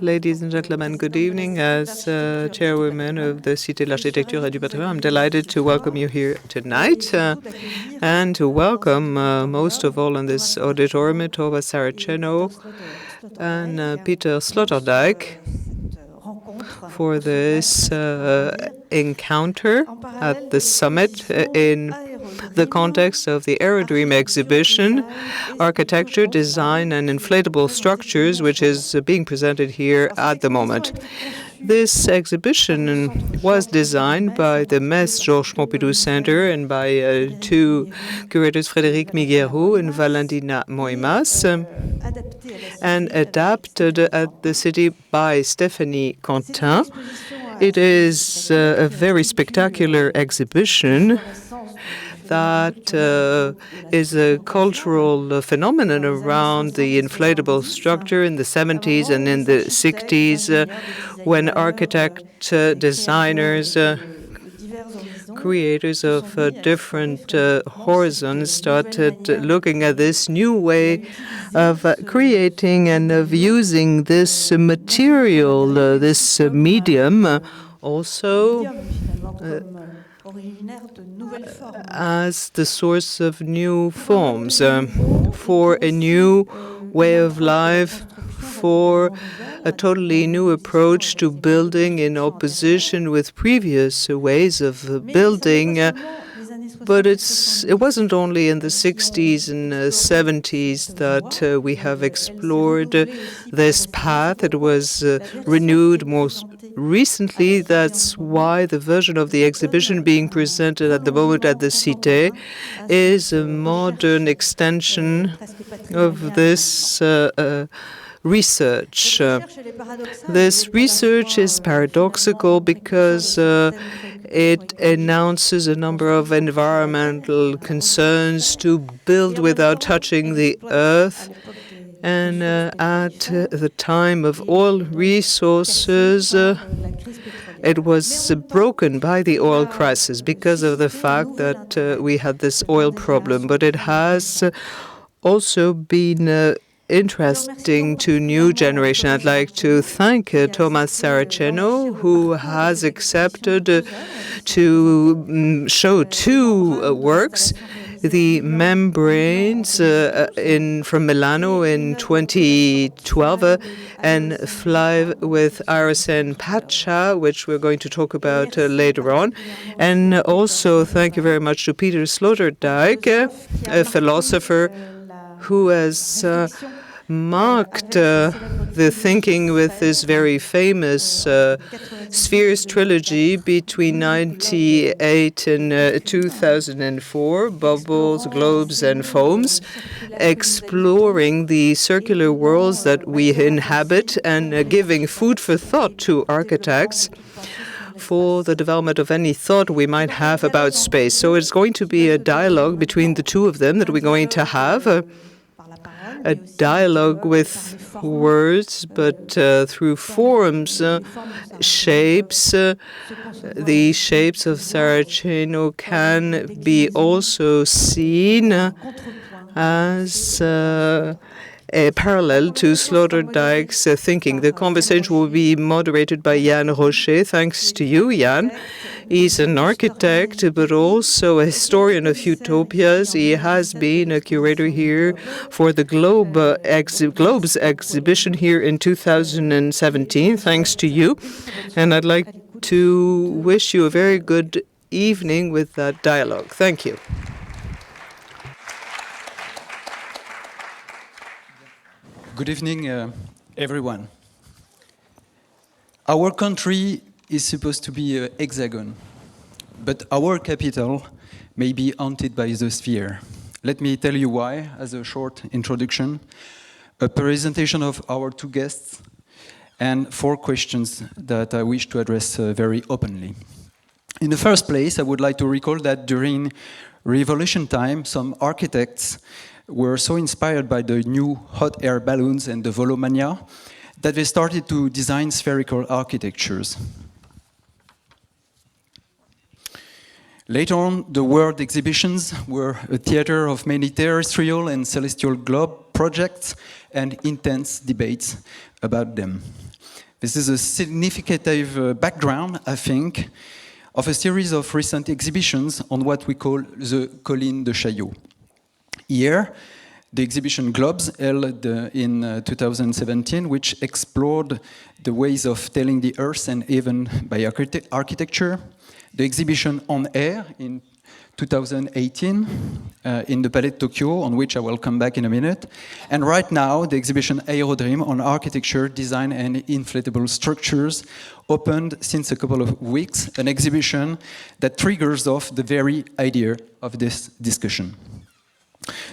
Ladies and gentlemen, good evening. As chairwoman of the Cité de l'Architecture et du Patrimoine, I'm delighted to welcome you here tonight and to welcome most of all in this auditorium Tova Saraceno and Peter Sloterdijk for this encounter at the summit in the context of the Aerodream exhibition, Architecture, Design and Inflatable Structures, which is being presented here at the moment. This exhibition was designed by the Metz Georges Pompidou Center and by two curators, Frédéric Miguero and Valentina Moimas, and adapted at the city by Stéphanie Quentin. It is a very spectacular exhibition that is a cultural phenomenon around the inflatable structure in the 70s and in the 60s when architects, designers, creators of different horizons started looking at this new way of creating and of using this material, this medium, also as the source of new forms, for a new way of life, for a totally new approach to building in opposition with previous ways of building. But it wasn't only in the 60s and 70s that we have explored this path. It was renewed most recently. That's why the version of the exhibition being presented at the moment at the Cité is a modern extension of this research. This research is paradoxical because it announces a number of environmental concerns to build without touching the earth. And at the time of oil resources, it was broken by the oil crisis because of the fact that we had this oil problem. But it has also been interesting to new generation. I'd like to thank Thomas Saraceno, who has accepted to show two works. The membranes from Milano in 2012 and Fly with Iris and Pacha, which we're going to talk about later on. And also thank you very much to Peter Sloterdijk, a philosopher who has marked the thinking with this very famous Spheres trilogy between 1998 and 2004, Bubbles, Globes and Foams, exploring the circular worlds that we inhabit and giving food for thought to architects for the development of any thought we might have about space. So it's going to be a dialogue between the two of them that we're going to have. A dialogue with words, but through forms, shapes. The shapes of Saraceno can be also seen as a parallel to Sloterdijk's thinking. The conversation will be moderated by Yann Rocher. Thanks to you, Yann. He's an architect, but also a historian of utopias. He has been a curator here for the Globes exhibition here in 2017. Thanks to you. And I'd like to wish you a very good evening with that dialogue. Thank you. Good evening, everyone. Our country is supposed to be a hexagon, but our capital may be haunted by the sphere. Let me tell you why, as a short introduction, a presentation of our two guests, and 4 questions that I wish to address very openly. In the first place, I would like to recall that during Revolution time, some architects were so inspired by the new hot air balloons and the Volomania that they started to design spherical architectures. Later on, the world exhibitions were a theater of many terrestrial and celestial globes projects and intense debates about them. This is a significant background, I think, of a series of recent exhibitions on what we call the Colline de Chaillot. Here, the exhibition Globes, held in 2017, which explored the ways of telling the Earth and even by architecture. The exhibition On Air in 2018 in the Palais de Tokyo, on which I will come back in a minute. And right now, the exhibition Aerodream on architecture, design and inflatable structures, opened since a couple of weeks, an exhibition that triggers off the very idea of this discussion.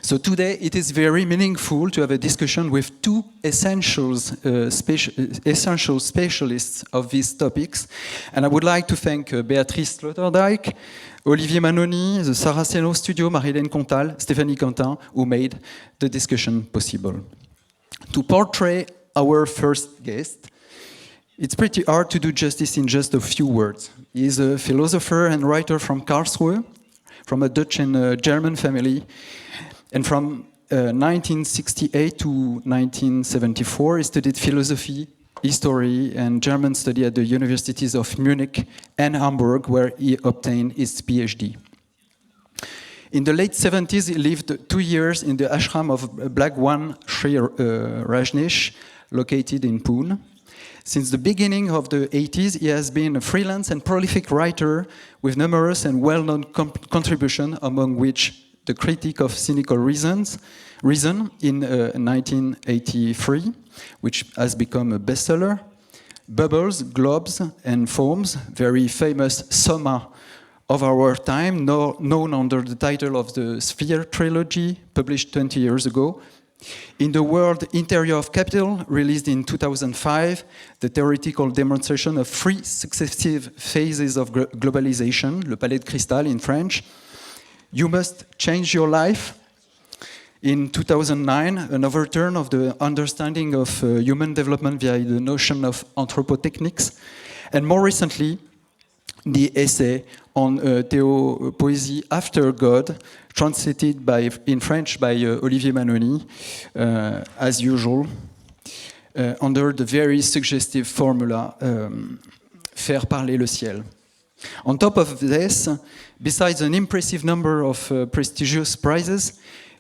So today it is very meaningful to have a discussion with two essential specialists of these topics. And I would like to thank Béatrice Sloterdijk, Olivier Manoni, the Saraceno Studio, Marilène Contal, Stéphanie Quentin, who made the discussion possible. To portray our first guest, it's pretty hard to do justice in just a few words. He is a philosopher and writer from Karlsruhe, from a Dutch and German family. And from 1968 to 1974, he studied philosophy, history, and German study at the universities of Munich and Hamburg, where he obtained his PhD. In the late 70s, he lived 2 years in the ashram of Bhagwan Sri Rajneesh, located in Pune. Since the beginning of the 80s, he has been a freelance and prolific writer with numerous and well-known contributions, among which The Critique of Cynical Reason in 1983, which has become a bestseller, Bubbles, Globes, and Foams, very famous Soma of our time, known under the title of the Sphere Trilogy, published 20 years ago. In the World Interior of Capital, released in 2005, the theoretical demonstration of 3 successive phases of globalization, Le Palais de Cristal in French. You Must Change Your Life, in 2009, an overturn of the understanding of human development via the notion of anthropotechnics, and more recently, the essay on Théopoésie After God, translated in French by Olivier Manoni, as usual, under the very suggestive formula Faire parler le ciel. On top of this, besides an impressive number of prestigious prizes,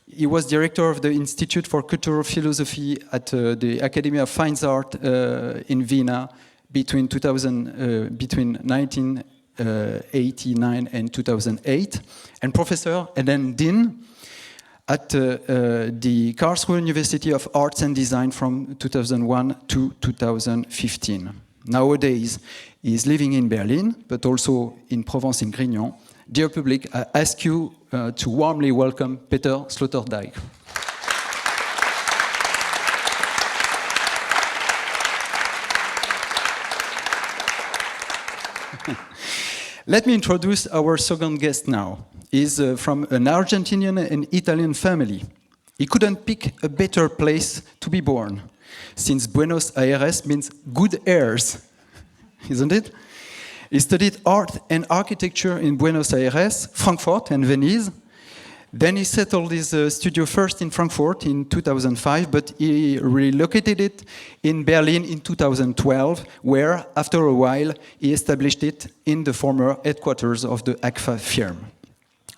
he was director of the Institute for Cultural Philosophy at the Academy of Fine Arts in Vienna between 1989 and 2008, and professor and then dean at the Karlsruhe University of Arts and Design from 2001 to 2015. Nowadays, he is living in Berlin, but also in Provence in Grignon. Dear public, I ask you to warmly welcome Peter Sloterdijk. Let me introduce our second guest now. He's from an Argentinian and Italian family. He couldn't pick a better place to be born, since Buenos Aires means good airs, isn't it? He studied art and architecture in Buenos Aires, Frankfurt, and Venice. Then he settled his studio first in Frankfurt in 2005, but he relocated it in Berlin in 2012, where, after a while, he established it in the former headquarters of the ACFA firm.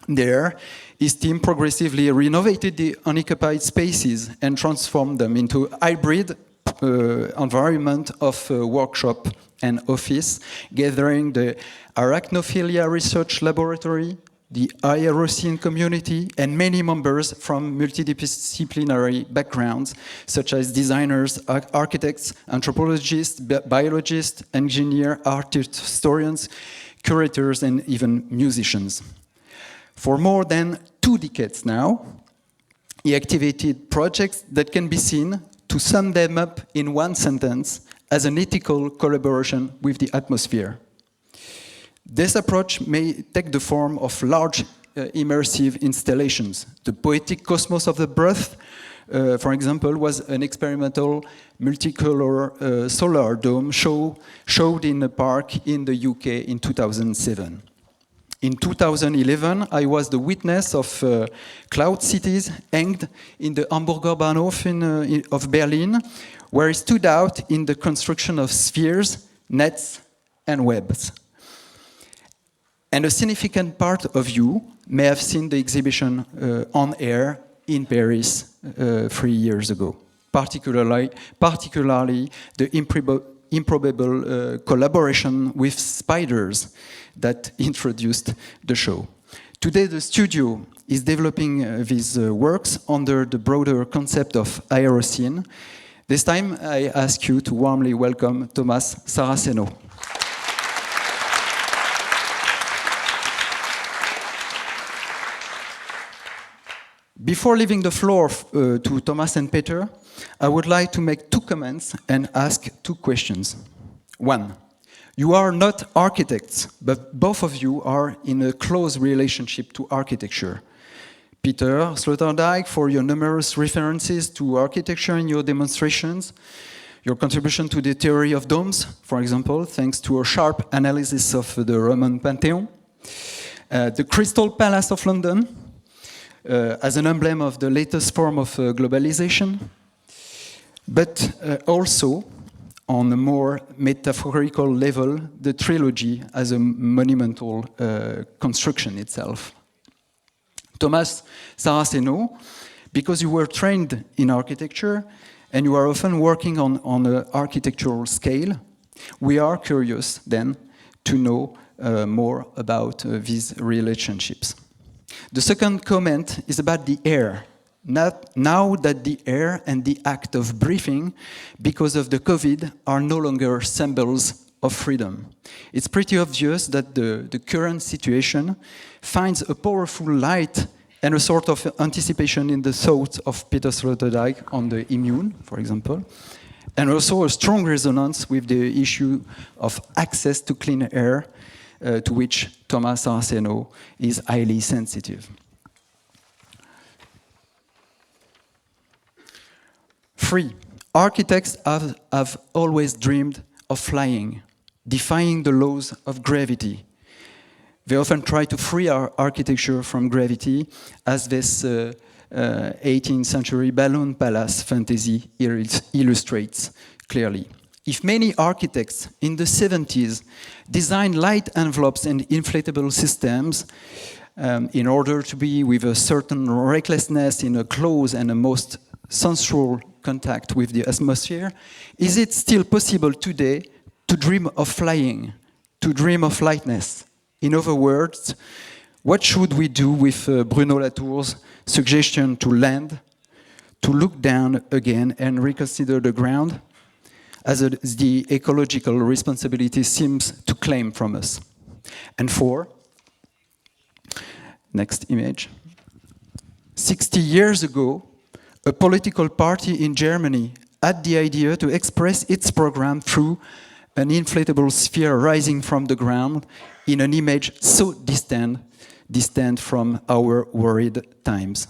There, his team progressively renovated the unoccupied spaces and transformed them into a hybrid environment of workshop and office, gathering the Arachnophilia Research Laboratory, the Aerocene community, and many members from multidisciplinary backgrounds, such as designers, architects, anthropologists, biologists, engineers, art historians, curators, and even musicians. For more than 2 decades now, he activated projects that can be seen, to sum them up in one sentence, as an ethical collaboration with the atmosphere. This approach may take the form of large immersive installations. The Poetic Cosmos of the Breath, for example, was an experimental multicolor solar dome showed in a park in the UK in 2007. In 2011, I was the witness of cloud cities hanged in the Hamburger Bahnhof of Berlin, where it stood out in the construction of spheres, nets, and webs. And a significant part of you may have seen the exhibition on air in Paris 3 years ago, particularly the improbable collaboration with spiders that introduced the show. Today, the studio is developing these works under the broader concept of Aeroscene. This time, I ask you to warmly welcome Thomas Saraceno. Before leaving the floor to Thomas and Peter, I would like to make 2 comments and ask 2 questions. 1, you are not architects, but both of you are in a close relationship to architecture. Peter Sloterdijk, for your numerous references to architecture in your demonstrations, your contribution to the theory of domes, for example, thanks to a sharp analysis of the Roman Pantheon, the Crystal Palace of London, as an emblem of the latest form of globalization, but also, on a more metaphorical level, the trilogy as a monumental construction itself. Thomas Saraceno, because you were trained in architecture and you are often working on an architectural scale, we are curious then to know more about these relationships. The second comment is about the air. Now that the air and the act of breathing, because of the COVID, are no longer symbols of freedom. It's pretty obvious that the current situation finds a powerful light and a sort of anticipation in the thoughts of Peter Sloterdijk on the immune, for example, and also a strong resonance with the issue of access to clean air, to which Thomas Saraceno is highly sensitive. 3, architects have always dreamed of flying, defying the laws of gravity. They often try to free our architecture from gravity, as this 18th century balloon palace fantasy illustrates clearly. If many architects in the 70s designed light envelopes and inflatable systems in order to be with a certain recklessness in a close and a most sensual contact with the atmosphere, is it still possible today to dream of flying, to dream of lightness? In other words, what should we do with Bruno Latour's suggestion to land, to look down again and reconsider the ground, as the ecological responsibility seems to claim from us? And 4, next image. 60 years ago, a political party in Germany had the idea to express its program through an inflatable sphere rising from the ground in an image so distant from our worried times.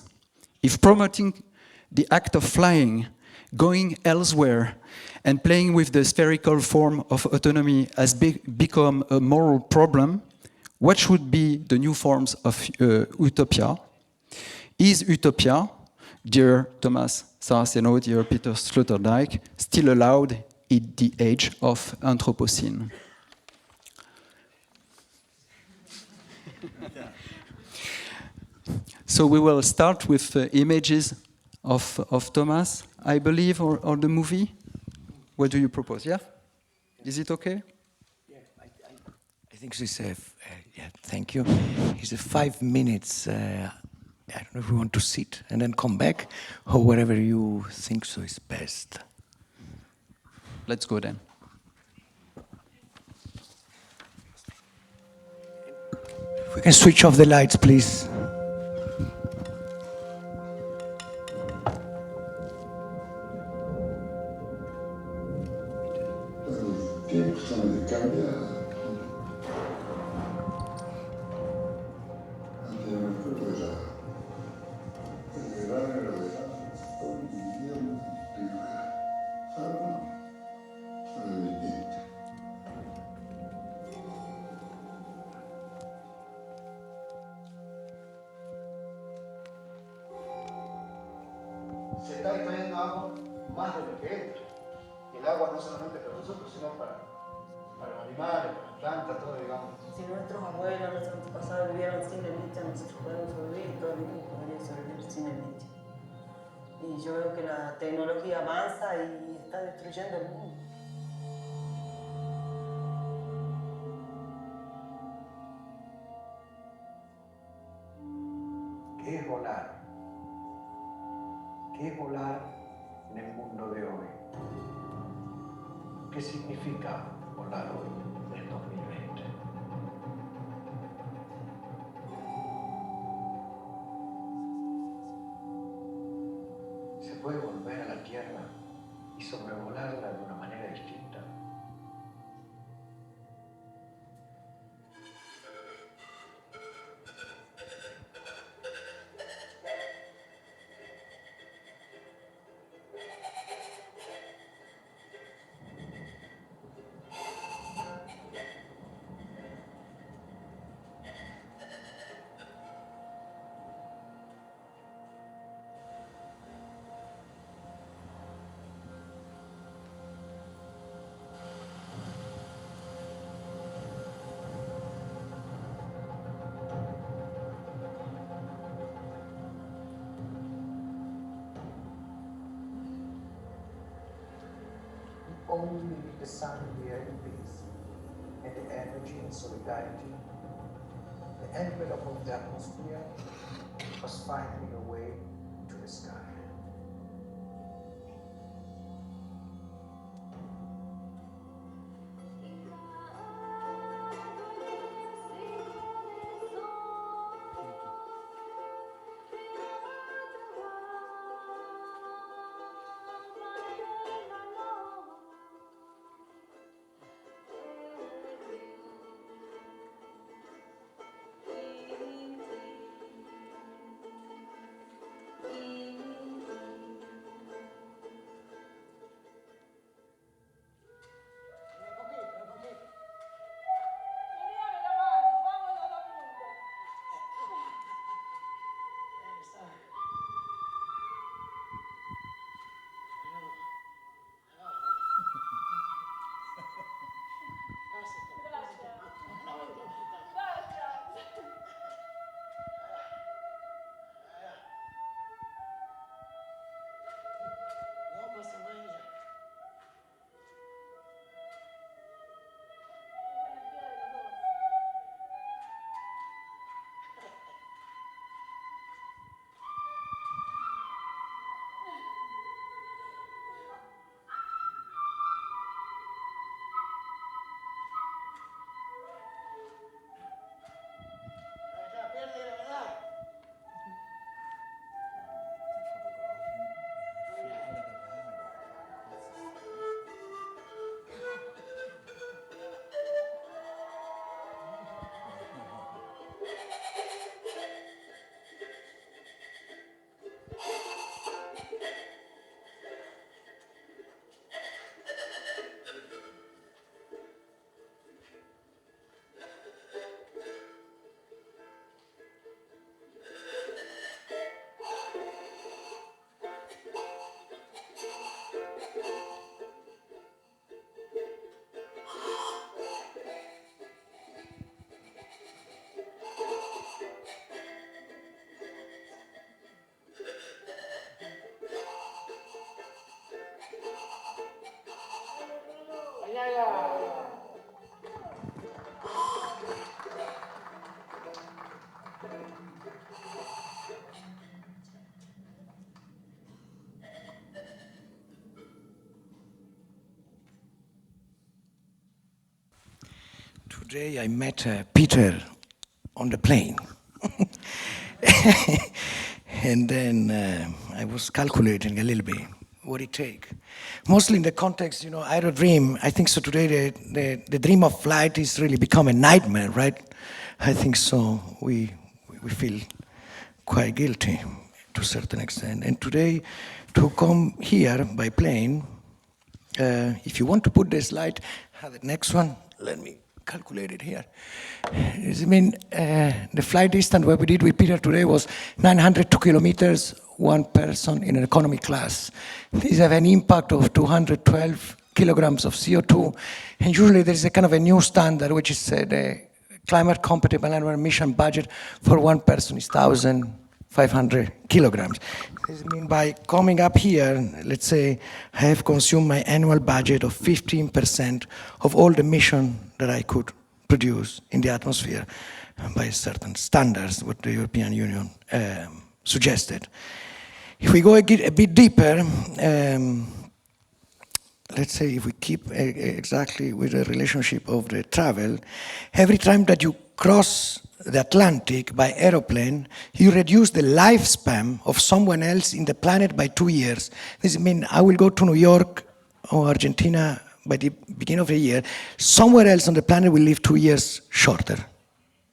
If promoting the act of flying, going elsewhere, and playing with the spherical form of autonomy has become a moral problem, what should be the new forms of utopia? Is utopia, dear Thomas Saraceno, dear Peter Sloterdijk, still allowed in the age of Anthropocene? So we will start with images of Thomas, I believe, or the movie. What do you propose? Yeah? Is it okay? Yeah, I think she's yeah, thank you. It's 5 minutes. I don't know if we want to sit and then come back, or whatever you think so is best. Let's go then. If we can switch off the lights, please. se está extrayendo agua más de lo que entra. Y el agua no solamente para nosotros, sino para los animales, para las plantas, todo, digamos. Si nuestros abuelos, nuestros antepasados vivieron sin el litio, nosotros podemos sobrevivir, todo el mundo podría sobrevivir sin el litio. Y yo veo que la tecnología avanza y está destruyendo el mundo. ¿Qué es volar? ¿Qué es volar en el mundo de hoy? ¿Qué significa volar hoy, en 2020? Se puede volver a la Tierra y sobrevolarla de una manera distinta. Only the sun and the air in peace, and the energy and solidarity, the envelope of the atmosphere was finding a way to the sky. Today I met Peter on the plane. And then I was calculating a little bit what it take. Mostly in the context, Aerodream, I think so today the dream of flight is really become a nightmare, right? I think so. We feel quite guilty to a certain extent. And today, to come here by plane, if you want to put the slide, the next one, let me calculate it here. The flight distance what we did with Peter today was 902 kilometers, one person in an economy class. These have an impact of 212 kilograms of CO2, and usually there is a kind of a new standard, which is the climate compatible annual emission budget for one person is 1,500 kilograms. This means by coming up here, let's say I have consumed my annual budget of 15% of all the emission that I could produce in the atmosphere by certain standards, what the European Union suggested. If we go a bit deeper, let's say if we keep exactly with the relationship of the travel, every time that you cross the Atlantic by aeroplane, you reduce the lifespan of someone else in the planet by 2 years. This means I will go to New York or Argentina by the beginning of the year. Somewhere else on the planet will live 2 years shorter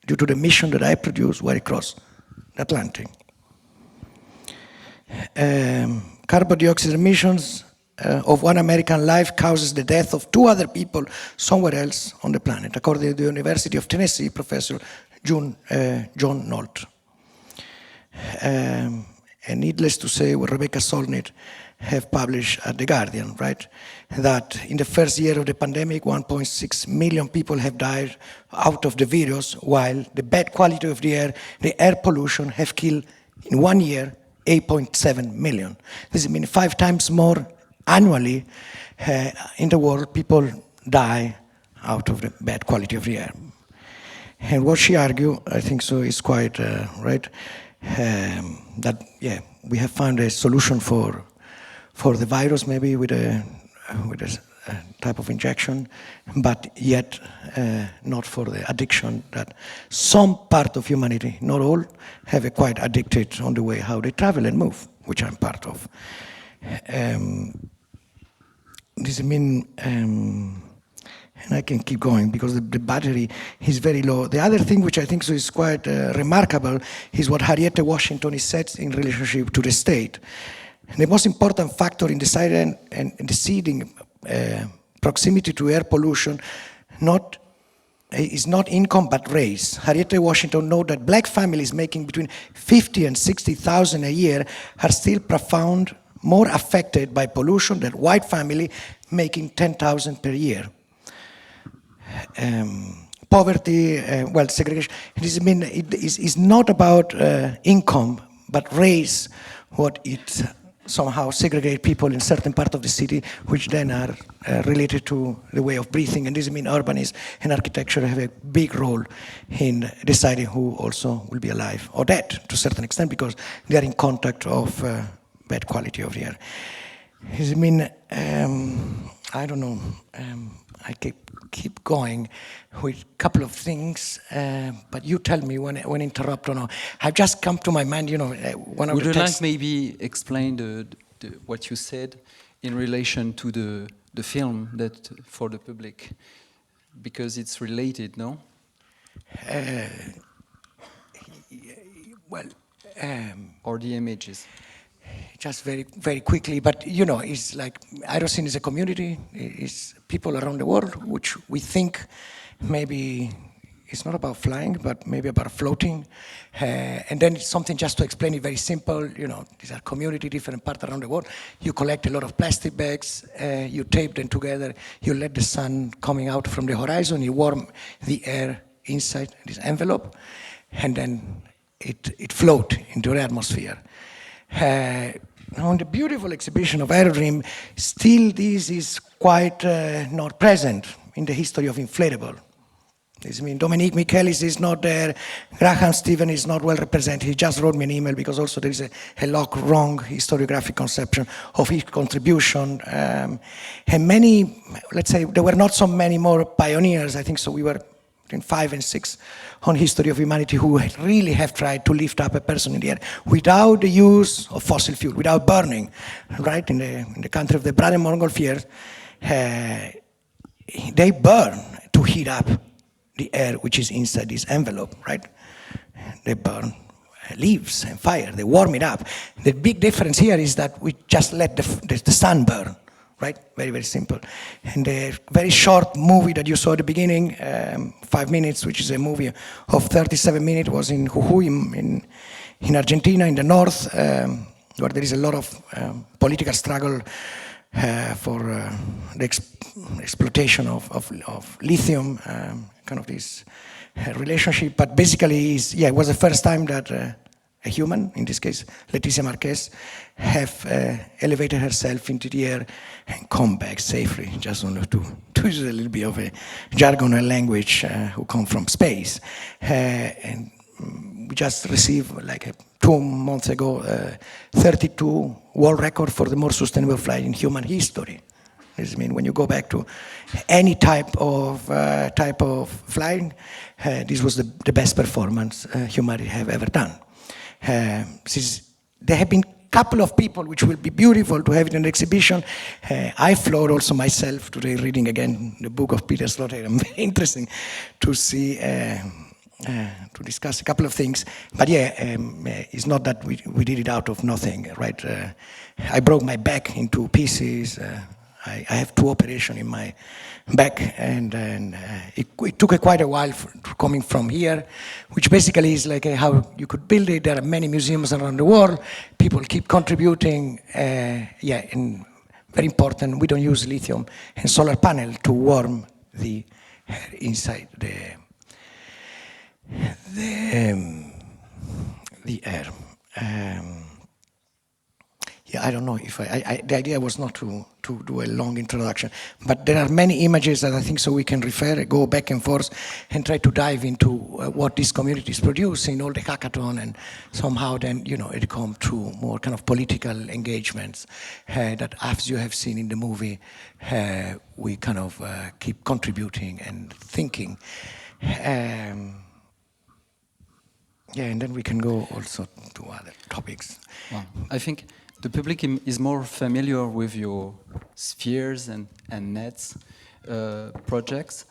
due to the emission that I produce while I cross the Atlantic. Carbon dioxide emissions of one American life causes the death of 2 other people somewhere else on the planet, according to the University of Tennessee professor John Nolt. And needless to say, what Rebecca Solnit have published at The Guardian, right? That in the first year of the pandemic, 1.6 million people have died out of the virus, while the bad quality of the air pollution have killed in 1 year 8.7 million. This means 5 times more annually in the world, people die out of the bad quality of the air. And what she argued, I think so, is quite right, that, yeah, we have found a solution for the virus, maybe with a type of injection, but yet not for the addiction that some part of humanity, not all, have a quite addicted on the way how they travel and move, which I'm part of. This means, and I can keep going because the battery is very low. The other thing which I think so is quite remarkable is what Harriet Washington is said in relationship to the state. The most important factor in deciding and deciding proximity to air pollution is not income but race. Harriet Washington noted that black families making between 50 and 60,000 a year are still profound more affected by pollution than white family making 10,000 per year. Poverty, well, segregation, it is not about income, but race, what it somehow segregate people in certain part of the city, which then are related to the way of breathing. And this means urbanism and architecture have a big role in deciding who also will be alive or dead to a certain extent, because they are in contact of bad quality of the air. I mean, I don't know, I keep going with a couple of things, but you tell me when interrupt or not. I've just come to my mind, you know, one of Would the you texts. like maybe explain what you said in relation to the film that for the public, because it's related, no? Well, Or the images? just very, very quickly, but you know, it's like Aerosyn is a community, it's people around the world, which we think maybe it's not about flying, but maybe about floating. And then it's something just to explain it very simple, you know, these are community, different parts around the world. You collect a lot of plastic bags, you tape them together, you let the sun coming out from the horizon, you warm the air inside this envelope, and then it float into the atmosphere. On the beautiful exhibition of Aerodream, still this is quite not present in the history of inflatable. This means Dominique Michaelis is not there, Graham Stephen is not well represented. He just wrote me an email because also there is a wrong historiographic conception of his contribution. And many, let's say, there were not so many more pioneers, I think so we were between 5 and 6 on history of humanity who really have tried to lift up a person in the air without the use of fossil fuel, without burning, right? In the country of the Brother Montgolfier, they burn to heat up the air which is inside this envelope, right? They burn leaves and fire, they warm it up. The big difference here is that we just let the sun burn, right? Very, very simple. And the very short movie that you saw at the beginning, 5 minutes, which is a movie of 37 minutes, was in Jujuy in Argentina, in the north. where there is a lot of political struggle for the exploitation of lithium, kind of this relationship. But basically, it was the first time that a human, in this case Leticia Marquez, have elevated herself into the air and come back safely, just only to use a little bit of a jargon and language who come from space. And we just received, like 2 months ago, 32 world record for the most sustainable flight in human history. I mean, when you go back to any type of flying, this was the best performance humanity have ever done. There have been a couple of people which will be beautiful to have in an exhibition. I floored also myself today reading again the book of Peter Sloterdijk. Very interesting to see, to discuss a couple of things. But it's not that we did it out of nothing, right? I broke my back into pieces. I have 2 operations in my back, and it took quite a while coming from here, which basically is like how you could build it. There are many museums around the world. People keep contributing. And very important, we don't use lithium and solar panel to warm the inside the air. I don't know if the idea was not to do a long introduction, but there are many images that I think so we can go back and forth and try to dive into what these communities produce in all the hackathon, and somehow then, it come to more kind of political engagements that, as you have seen in the movie, we kind of keep contributing and thinking. And then we can go also to other topics. Well, I think the public is more familiar with your spheres and nets projects.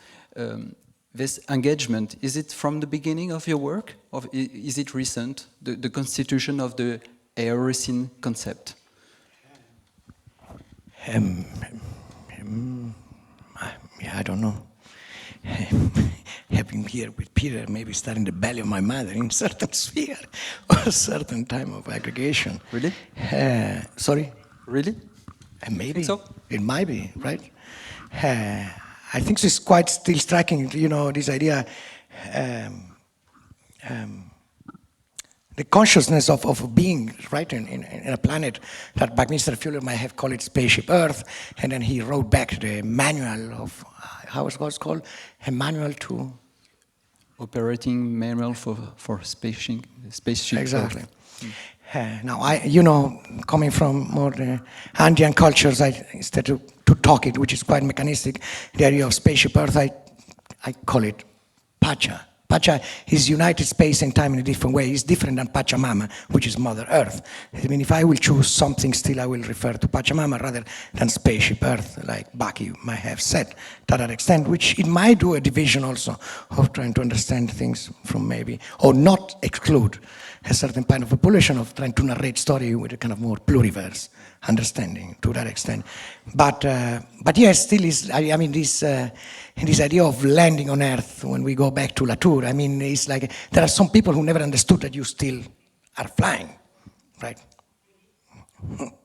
This engagement, is it from the beginning of your work, or is it recent, the constitution of the Aerocene concept? I don't know. Having here with Peter, maybe starting the belly of my mother in certain sphere or a certain time of aggregation. Really? Sorry? Really? Maybe. So? It might be, right? I think it's quite still striking, this idea, the consciousness of being, right, in a planet that Buckminster Fuller might have called it Spaceship Earth, and then he wrote back the manual of, how it was called? A manual to... Operating manual for spaceship. Exactly. Now, coming from more the Andean cultures, instead to talk it, which is quite mechanistic, the idea of Spaceship Earth, I call it Pacha. Pacha is united space and time in a different way. It's different than Pachamama, which is Mother Earth. I mean, if I will choose something, still I will refer to Pachamama rather than Spaceship Earth, like Baki might have said to that extent, which it might do a division also of trying to understand things from maybe, or not exclude a certain kind of population of trying to narrate story with a kind of more pluriverse understanding to that extent. But yes, still is, I mean, this idea of landing on Earth, when we go back to Latour, I mean, it's like, there are some people who never understood that you still are flying, right?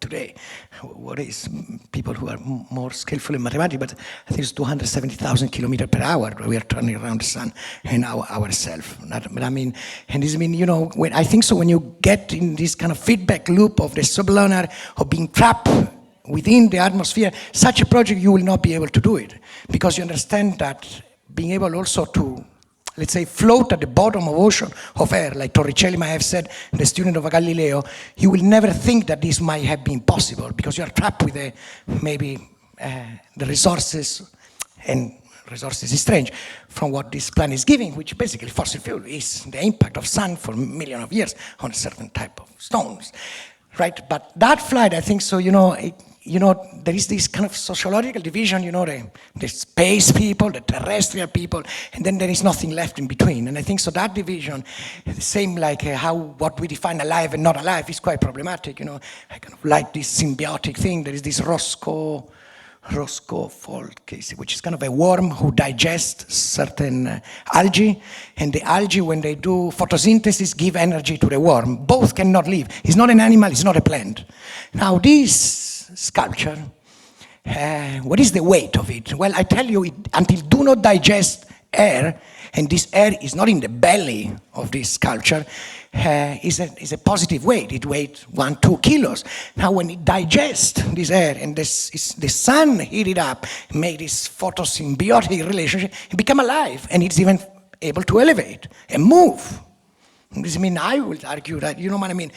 Today, what is people who are more skillful in mathematics, but I think it's 270,000 kilometers per hour we are turning around the sun and ourselves. But I mean, and this, I mean, when I think so, when you get in this kind of feedback loop of the sublunar, of being trapped within the atmosphere, such a project you will not be able to do it, because you understand that being able also to, let's say, float at the bottom of ocean of air, like Torricelli might have said, the student of Galileo, you will never think that this might have been possible, because you are trapped with the resources, and resources is strange, from what this planet is giving, which basically fossil fuel is the impact of sun for millions of years on a certain type of stones, right? But that flight, I think so, there is this kind of sociological division, the space people, the terrestrial people, and then there is nothing left in between. And I think so that division, the same like what we define alive and not alive, is quite problematic. I kind of like this symbiotic thing. There is this Roscoe Roscoe-Folkes, which is kind of a worm who digests certain algae, and the algae, when they do photosynthesis, give energy to the worm. Both cannot live. It's not an animal, it's not a plant. Now this sculpture, what is the weight of it? Well, I tell you, until do not digest air, and this air is not in the belly of this sculpture, is a positive weight. It weighs 1-2 kilos. Now, when it digests this air and the sun heat it up, made this photosymbiotic relationship, it become alive, and it's even able to elevate and move. I mean, I would argue that, you know what I mean,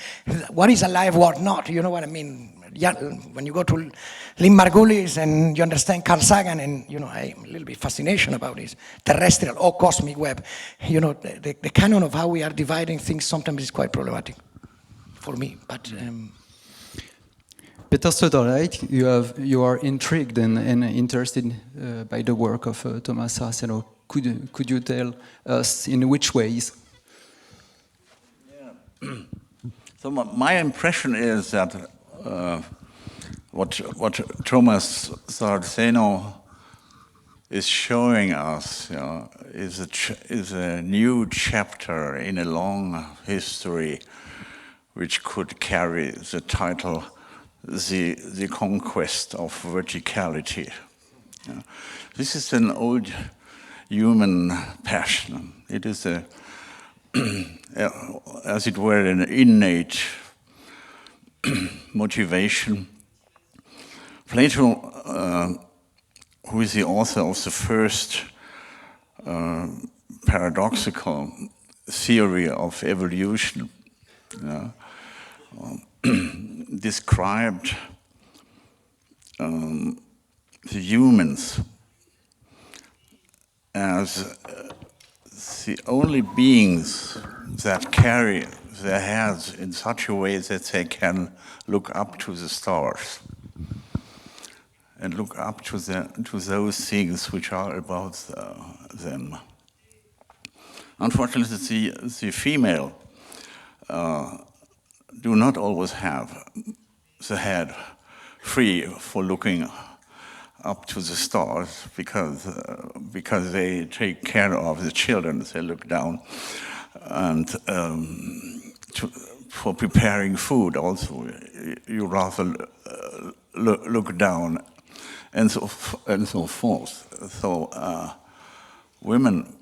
what is alive, what not, you know what I mean? Yeah, when you go to Lynn Margulis and you understand Carl Sagan, and you know, I'm a little bit fascination about this terrestrial or cosmic web. You know, the canon of how we are dividing things sometimes is quite problematic for me. But Peter Sloterdijk, you are intrigued and interested by the work of Thomas Saraceno. Could you tell us in which ways? Yeah. So my impression is that what Thomas Saraceno is showing us, you know, is a new chapter in a long history, which could carry the title "The Conquest of Verticality." You know, this is an old human passion. It is as it were, an innate motivation. Plato, who is the author of the first paradoxical theory of evolution, described the humans as the only beings that carry their heads in such a way that they can look up to the stars and look up to those things which are above them. Unfortunately, the female do not always have the head free for looking up to the stars, because they take care of the children. They look down, and for preparing food also, you rather look down, and so forth. So women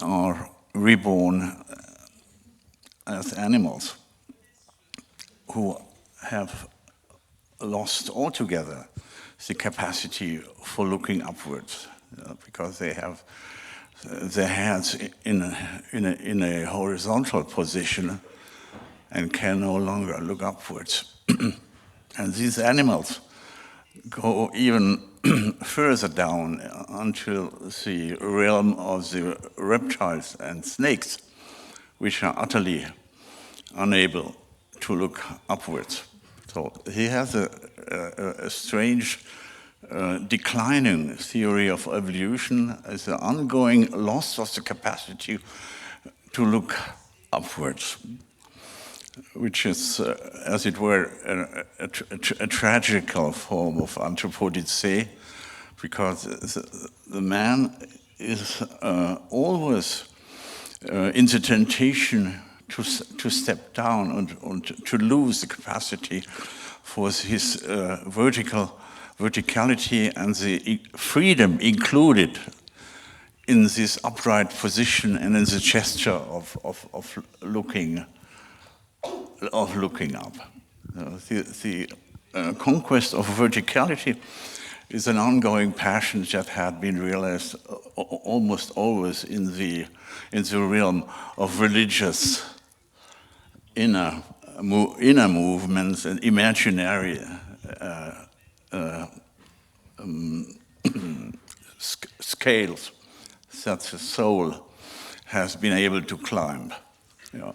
are reborn as animals who have lost altogether the capacity for looking upwards, because they have their hands in a horizontal position and can no longer look upwards. And these animals go even further down until the realm of the reptiles and snakes, which are utterly unable to look upwards. So he has a strange declining theory of evolution as an ongoing loss of the capacity to look upwards, which is, as it were, a tragical form of anthropodice, because the man is always in the temptation to step down and to lose the capacity for his verticality and the freedom included in this upright position and in the gesture of looking up. The conquest of verticality is an ongoing passion that had been realized almost always in the realm of religious inner movements and imaginary scales that the soul has been able to climb. You know,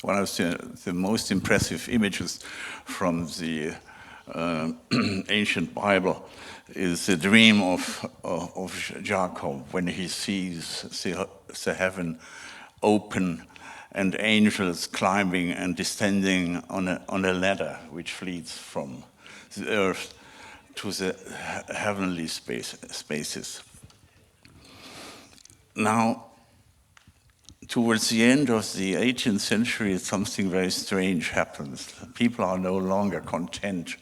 one of the most impressive images from the ancient Bible is the dream of Jacob when he sees the heaven open and angels climbing and descending on a ladder which leads from the earth to the heavenly spaces. Now, towards the end of the 18th century, something very strange happens. People are no longer content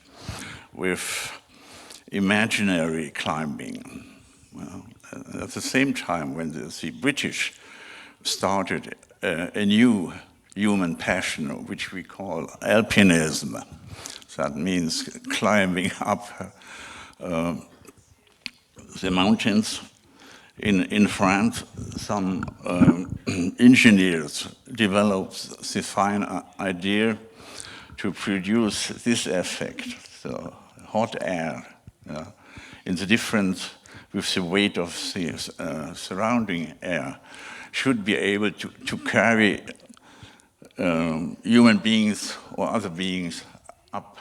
with imaginary climbing. Well, at the same time, when the British started a new human passion, which we call alpinism, that means climbing up the mountains. In France, some engineers developed the fine idea to produce this effect, so hot air, in the difference with the weight of the surrounding air, should be able to carry human beings or other beings up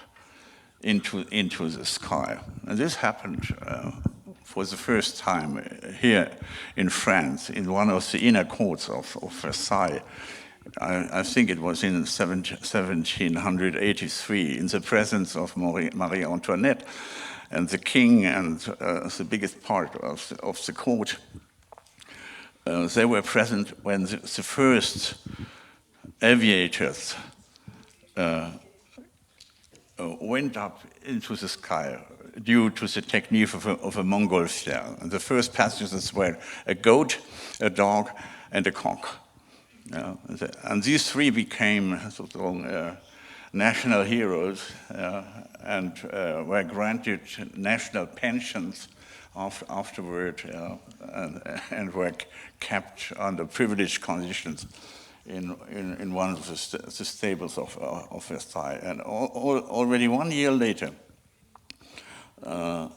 into the sky. And this happened for the first time here in France, in one of the inner courts of Versailles. I think it was in 1783, in the presence of Marie Antoinette and the king and the biggest part of the court. They were present when the first aviators went up into the sky due to the technique of a montgolfier. And the first passengers were a goat, a dog, and a cock. And these three became national heroes and were granted national pensions afterward and were kept under privileged conditions in one of the stables of Versailles. And already 1 year later, a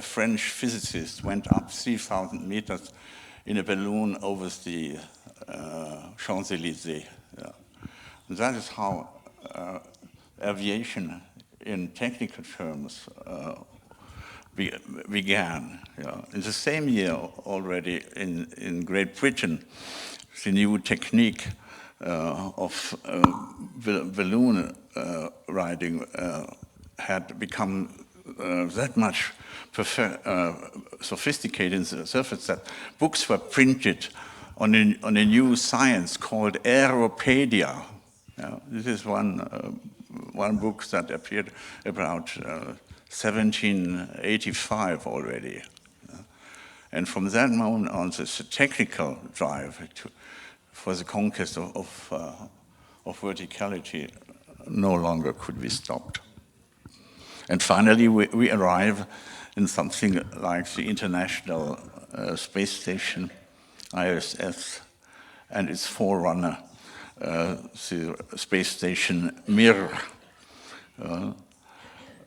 French physicist went up 3,000 meters in a balloon over the Champs-Élysées. Yeah. That is how aviation, in technical terms, began. Yeah. In the same year, already in Great Britain, the new technique of balloon riding had become that much sophisticated in the surface that books were printed on a new science called Aeropedia. This is one book that appeared about 1785 already. And from that moment on, the technical drive for the conquest of verticality no longer could be stopped. And finally, we arrive in something like the International Space Station, ISS, and its forerunner, the space station Mir,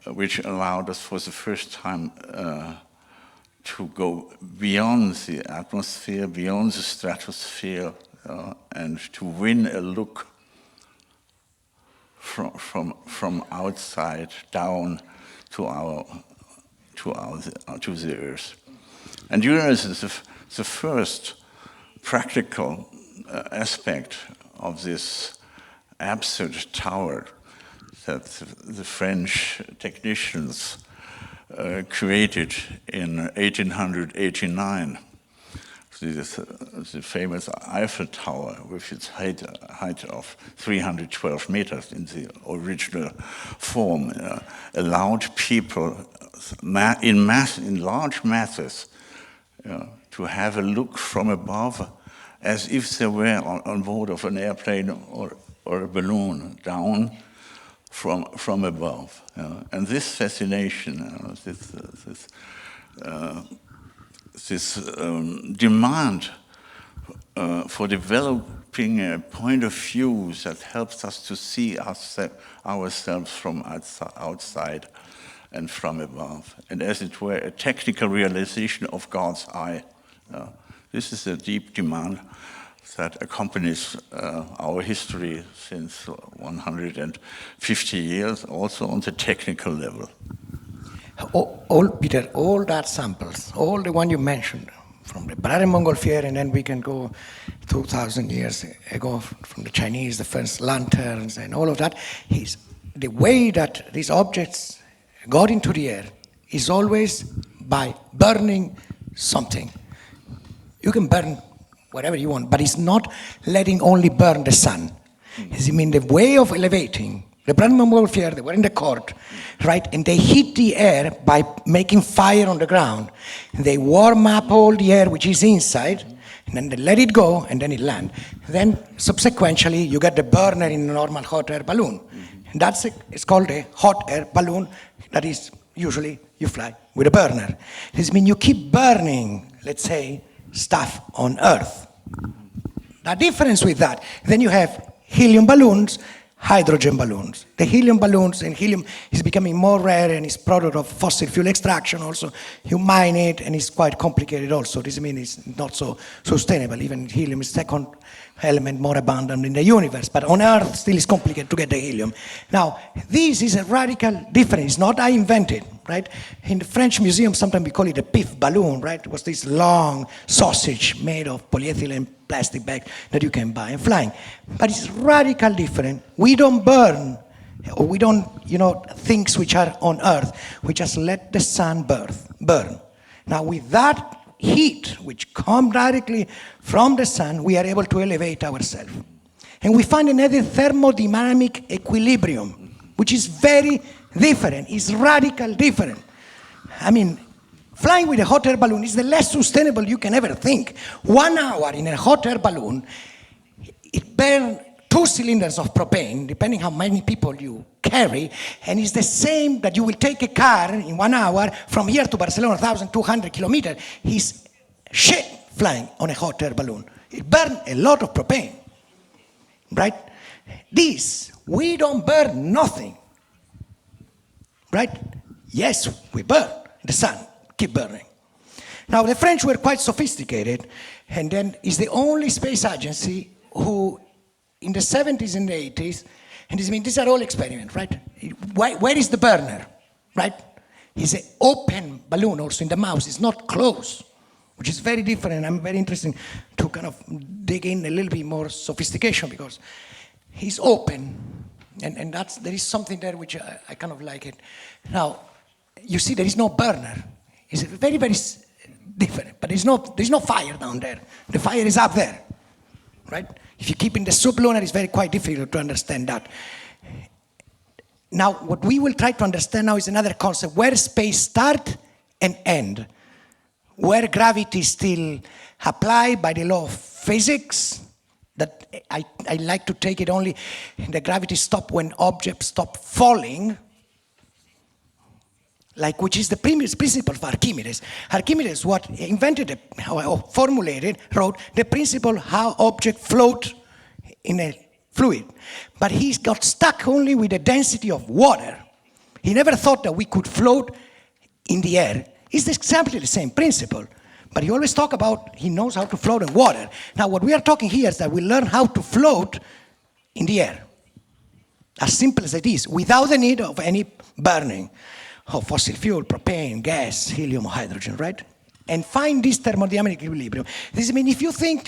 which allowed us for the first time to go beyond the atmosphere, beyond the stratosphere, and to win a look from outside down to the Earth. And Uranus is the first practical aspect of this absurd tower that the French technicians created in 1889. The famous Eiffel Tower, with its height of 312 meters in the original form, allowed people in large masses to have a look from above, as if they were on board of an airplane or a balloon down from above. And this fascination, this demand for developing a point of view that helps us to see ourselves from outside and from above, and as it were, a technical realization of God's eye. This is a deep demand that accompanies our history since 150 years, also on the technical level. Peter, all that samples, all the one you mentioned, from the Brahe Montgolfier, and then we can go 2,000 years ago from the Chinese, the first lanterns and all of that, the way that these objects got into the air is always by burning something. You can burn whatever you want, but it's not letting only burn the sun. I mean, the way of elevating, the Brandenburg Warfare, they were in the court, right? And they hit the air by making fire on the ground. And they warm up all the air which is inside, and then they let it go, and then it land. Then, subsequently, you get the burner in a normal hot air balloon. And it's called a hot air balloon. That is, usually, you fly with a burner. This means you keep burning, let's say, stuff on Earth. The difference with that, then you have helium balloons, hydrogen balloons. The helium balloons, and helium is becoming more rare and is product of fossil fuel extraction also. You mine it and it's quite complicated also. This means it's not so sustainable. Even helium is second element more abundant in the universe. But on Earth still is complicated to get the helium. Now, this is a radical difference. It's not I invented, right? In the French museum, sometimes we call it a pif balloon, right? It was this long sausage made of polyethylene plastic bag that you can buy and flying. But it's radical different. We don't burn, or we don't, things which are on Earth. We just let the sun burn. Now with that heat, which comes directly from the sun, we are able to elevate ourselves. And we find another thermodynamic equilibrium, which is very different, is radical different. I mean, flying with a hot air balloon is the less sustainable you can ever think. 1 hour in a hot air balloon, it burns 2 cylinders of propane, depending how many people you carry, and it's the same that you will take a car in 1 hour from here to Barcelona, 1,200 kilometers. It's shit flying on a hot air balloon. It burns a lot of propane, right? We don't burn nothing, right? Yes, we burn. The sun keep burning. Now, the French were quite sophisticated, and then it's the only space agency who, in the 70s and the 80s, and these are all experiments, right? Where is the burner, right? It's an open balloon also in the mouth. It's not closed, which is very different. I'm very interested to kind of dig in a little bit more sophistication because it's open, and there is something there which I kind of like it. Now, you see there is no burner. It's very, very different, but there's no fire down there. The fire is up there, right? If you keep in the sublunar, it's quite difficult to understand that. Now, what we will try to understand now is another concept, where space starts and ends, where gravity is still applied by the law of physics, that I like to take it only, the gravity stops when objects stop falling, which is the principle of Archimedes. Archimedes, wrote the principle how objects float in a fluid. But he got stuck only with the density of water. He never thought that we could float in the air. It's exactly the same principle. But he always talks about he knows how to float in water. Now, what we are talking here is that we learn how to float in the air. As simple as it is, without the need of any burning of fossil fuel, propane, gas, helium, or hydrogen, right? And find this thermodynamic equilibrium. This means if you think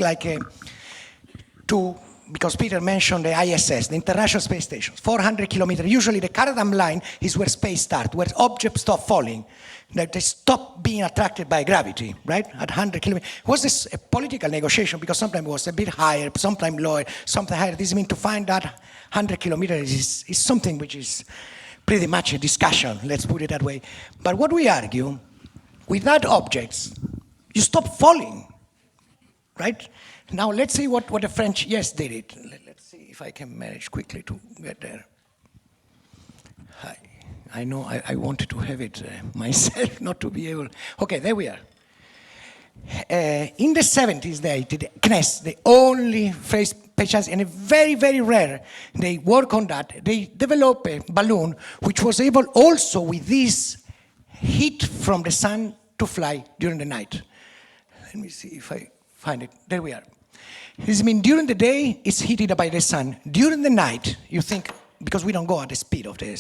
because Peter mentioned the ISS, the International Space Station, 400 kilometers. Usually the Kardam line is where space starts, where objects stop falling. They stop being attracted by gravity, right? At 100 kilometers. Was this a political negotiation? Because sometimes it was a bit higher, sometimes lower, sometimes higher. This means to find that 100 kilometers is something which is pretty much a discussion, let's put it that way. But what we argue, without objects, you stop falling, right? Now let's see what the French, did it. Let's see if I can manage quickly to get there. I know I wanted to have it myself, not to be able. Okay, there we are. In the 70s, they did CNES, the only space agency, and a very, very rare. They work on that. They developed a balloon which was able also with this heat from the sun to fly during the night. Let me see if I find it. There we are. This means during the day, it's heated by the sun. During the night, you think, because we don't go at the speed of the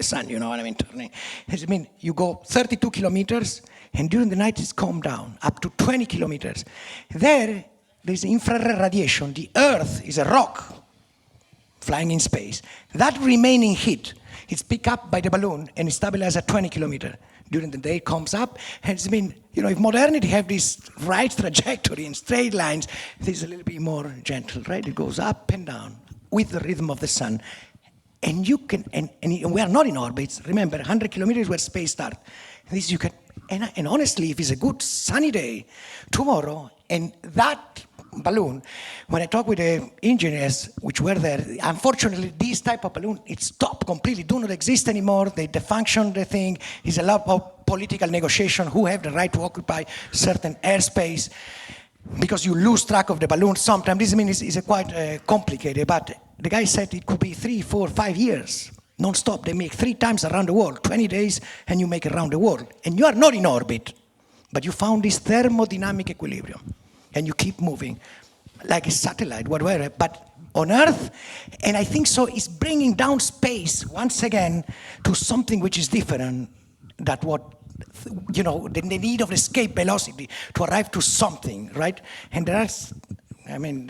sun, you know what I mean? Turning. It means you go 32 kilometers, and during the night it's calmed down, up to 20 kilometers. There's infrared radiation. The Earth is a rock flying in space. That remaining heat it's picked up by the balloon and it's stabilized at 20 kilometers. During the day, it comes up, and it's been, if modernity have this right trajectory in straight lines, this is a little bit more gentle, right? It goes up and down with the rhythm of the sun. And you can, and we are not in orbit. Remember, 100 kilometers where space starts. This you can, and honestly, if it's a good sunny day tomorrow, and that balloon, when I talk with the engineers which were there, unfortunately, this type of balloon, it stopped completely, do not exist anymore. They defunction the thing. It's a lot of political negotiation, who have the right to occupy certain airspace, because you lose track of the balloon sometimes. This means it's quite complicated, but the guy said it could be 3, 4, 5 years, non-stop. They make 3 times around the world, 20 days, and you make it around the world. And you are not in orbit, but you found this thermodynamic equilibrium. And you keep moving, like a satellite, whatever. But on Earth, and I think so, it's bringing down space once again to something which is different than what, the need of escape velocity to arrive to something, right? And there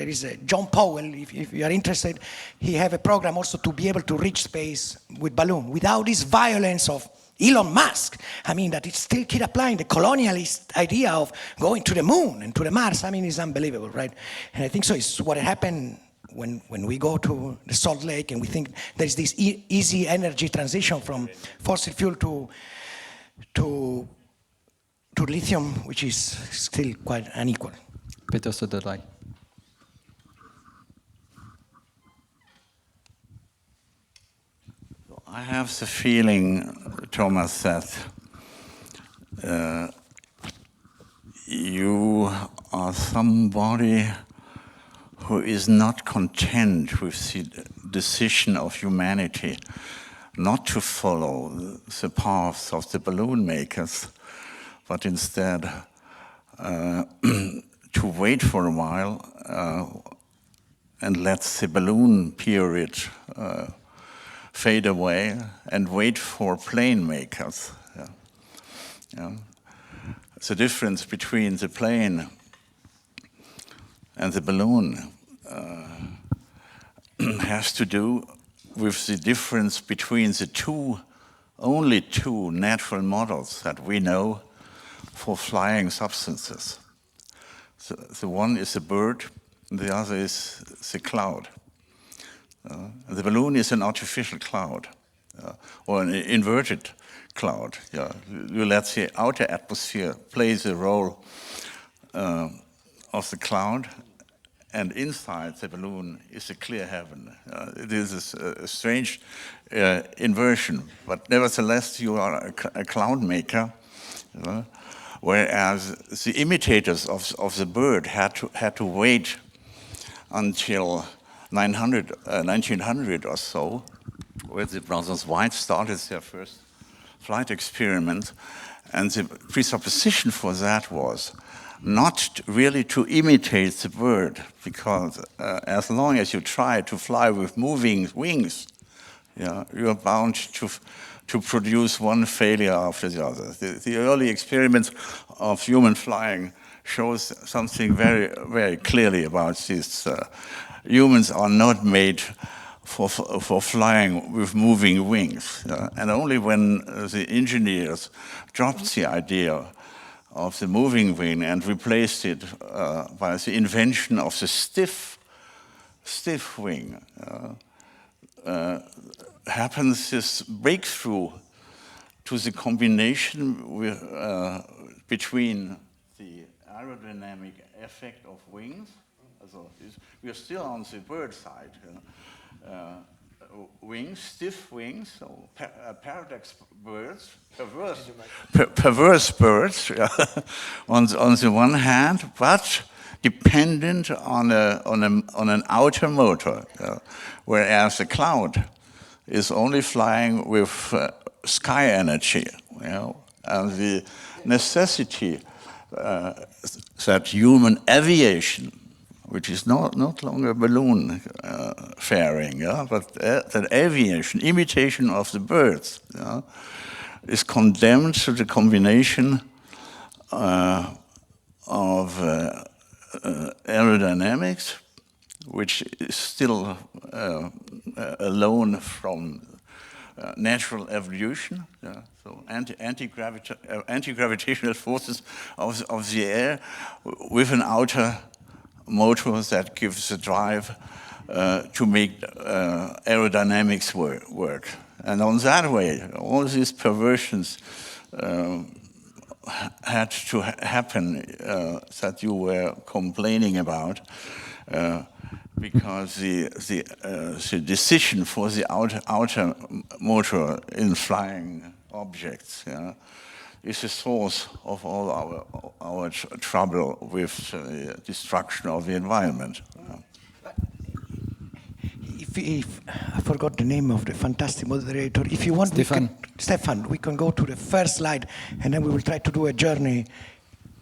is John Powell, if you are interested, he have a program also to be able to reach space with balloon without this violence of Elon Musk. That it still keep applying the colonialist idea of going to the moon and to the Mars. It's unbelievable, right? And I think so. It's what happened when we go to the Salt Lake and we think there's this easy energy transition from fossil fuel to lithium, which is still quite unequal. Peter Söderberg. I have the feeling, Thomas, that you are somebody who is not content with the decision of humanity not to follow the path of the balloon makers, but instead to wait for a while and let the balloon period fade away and wait for plane makers. The difference between the plane and the balloon has to do with the difference between the only two natural models that we know for flying substances. The one is a bird, and the other is the cloud. The balloon is an artificial cloud, or an inverted cloud. You let the outer atmosphere play the role of the cloud, and inside the balloon is a clear heaven. This is a strange inversion, but nevertheless you are a cloud maker, whereas the imitators of the bird had to wait until 1900 or so, where the brothers White started their first flight experiment, and the presupposition for that was not really to imitate the bird, because as long as you try to fly with moving wings, you are bound to produce one failure after the other. The early experiments of human flying shows something very, very clearly about this. Humans are not made for flying with moving wings. And only when the engineers dropped the idea of the moving wing and replaced it by the invention of the stiff wing, happens this breakthrough to the combination between the aerodynamic effect of wings. So we are still on the bird side. Wings, stiff wings, so paradox birds, perverse birds, on the one hand, but dependent on an outer motor, whereas the cloud is only flying with sky energy, and the necessity that human aviation, which is not longer balloon faring, but that aviation, imitation of the birds, is condemned to the combination of aerodynamics, which is still alone from natural evolution. So anti-gravitational forces of the air with an outer motor that gives the drive to make aerodynamics work. And on that way, all these perversions had to happen that you were complaining about, because the decision for the outer motor in flying objects is the source of all our trouble with destruction of the environment. If I forgot the name of the fantastic moderator. If you want, Stefan, we can go to the first slide, and then we will try to do a journey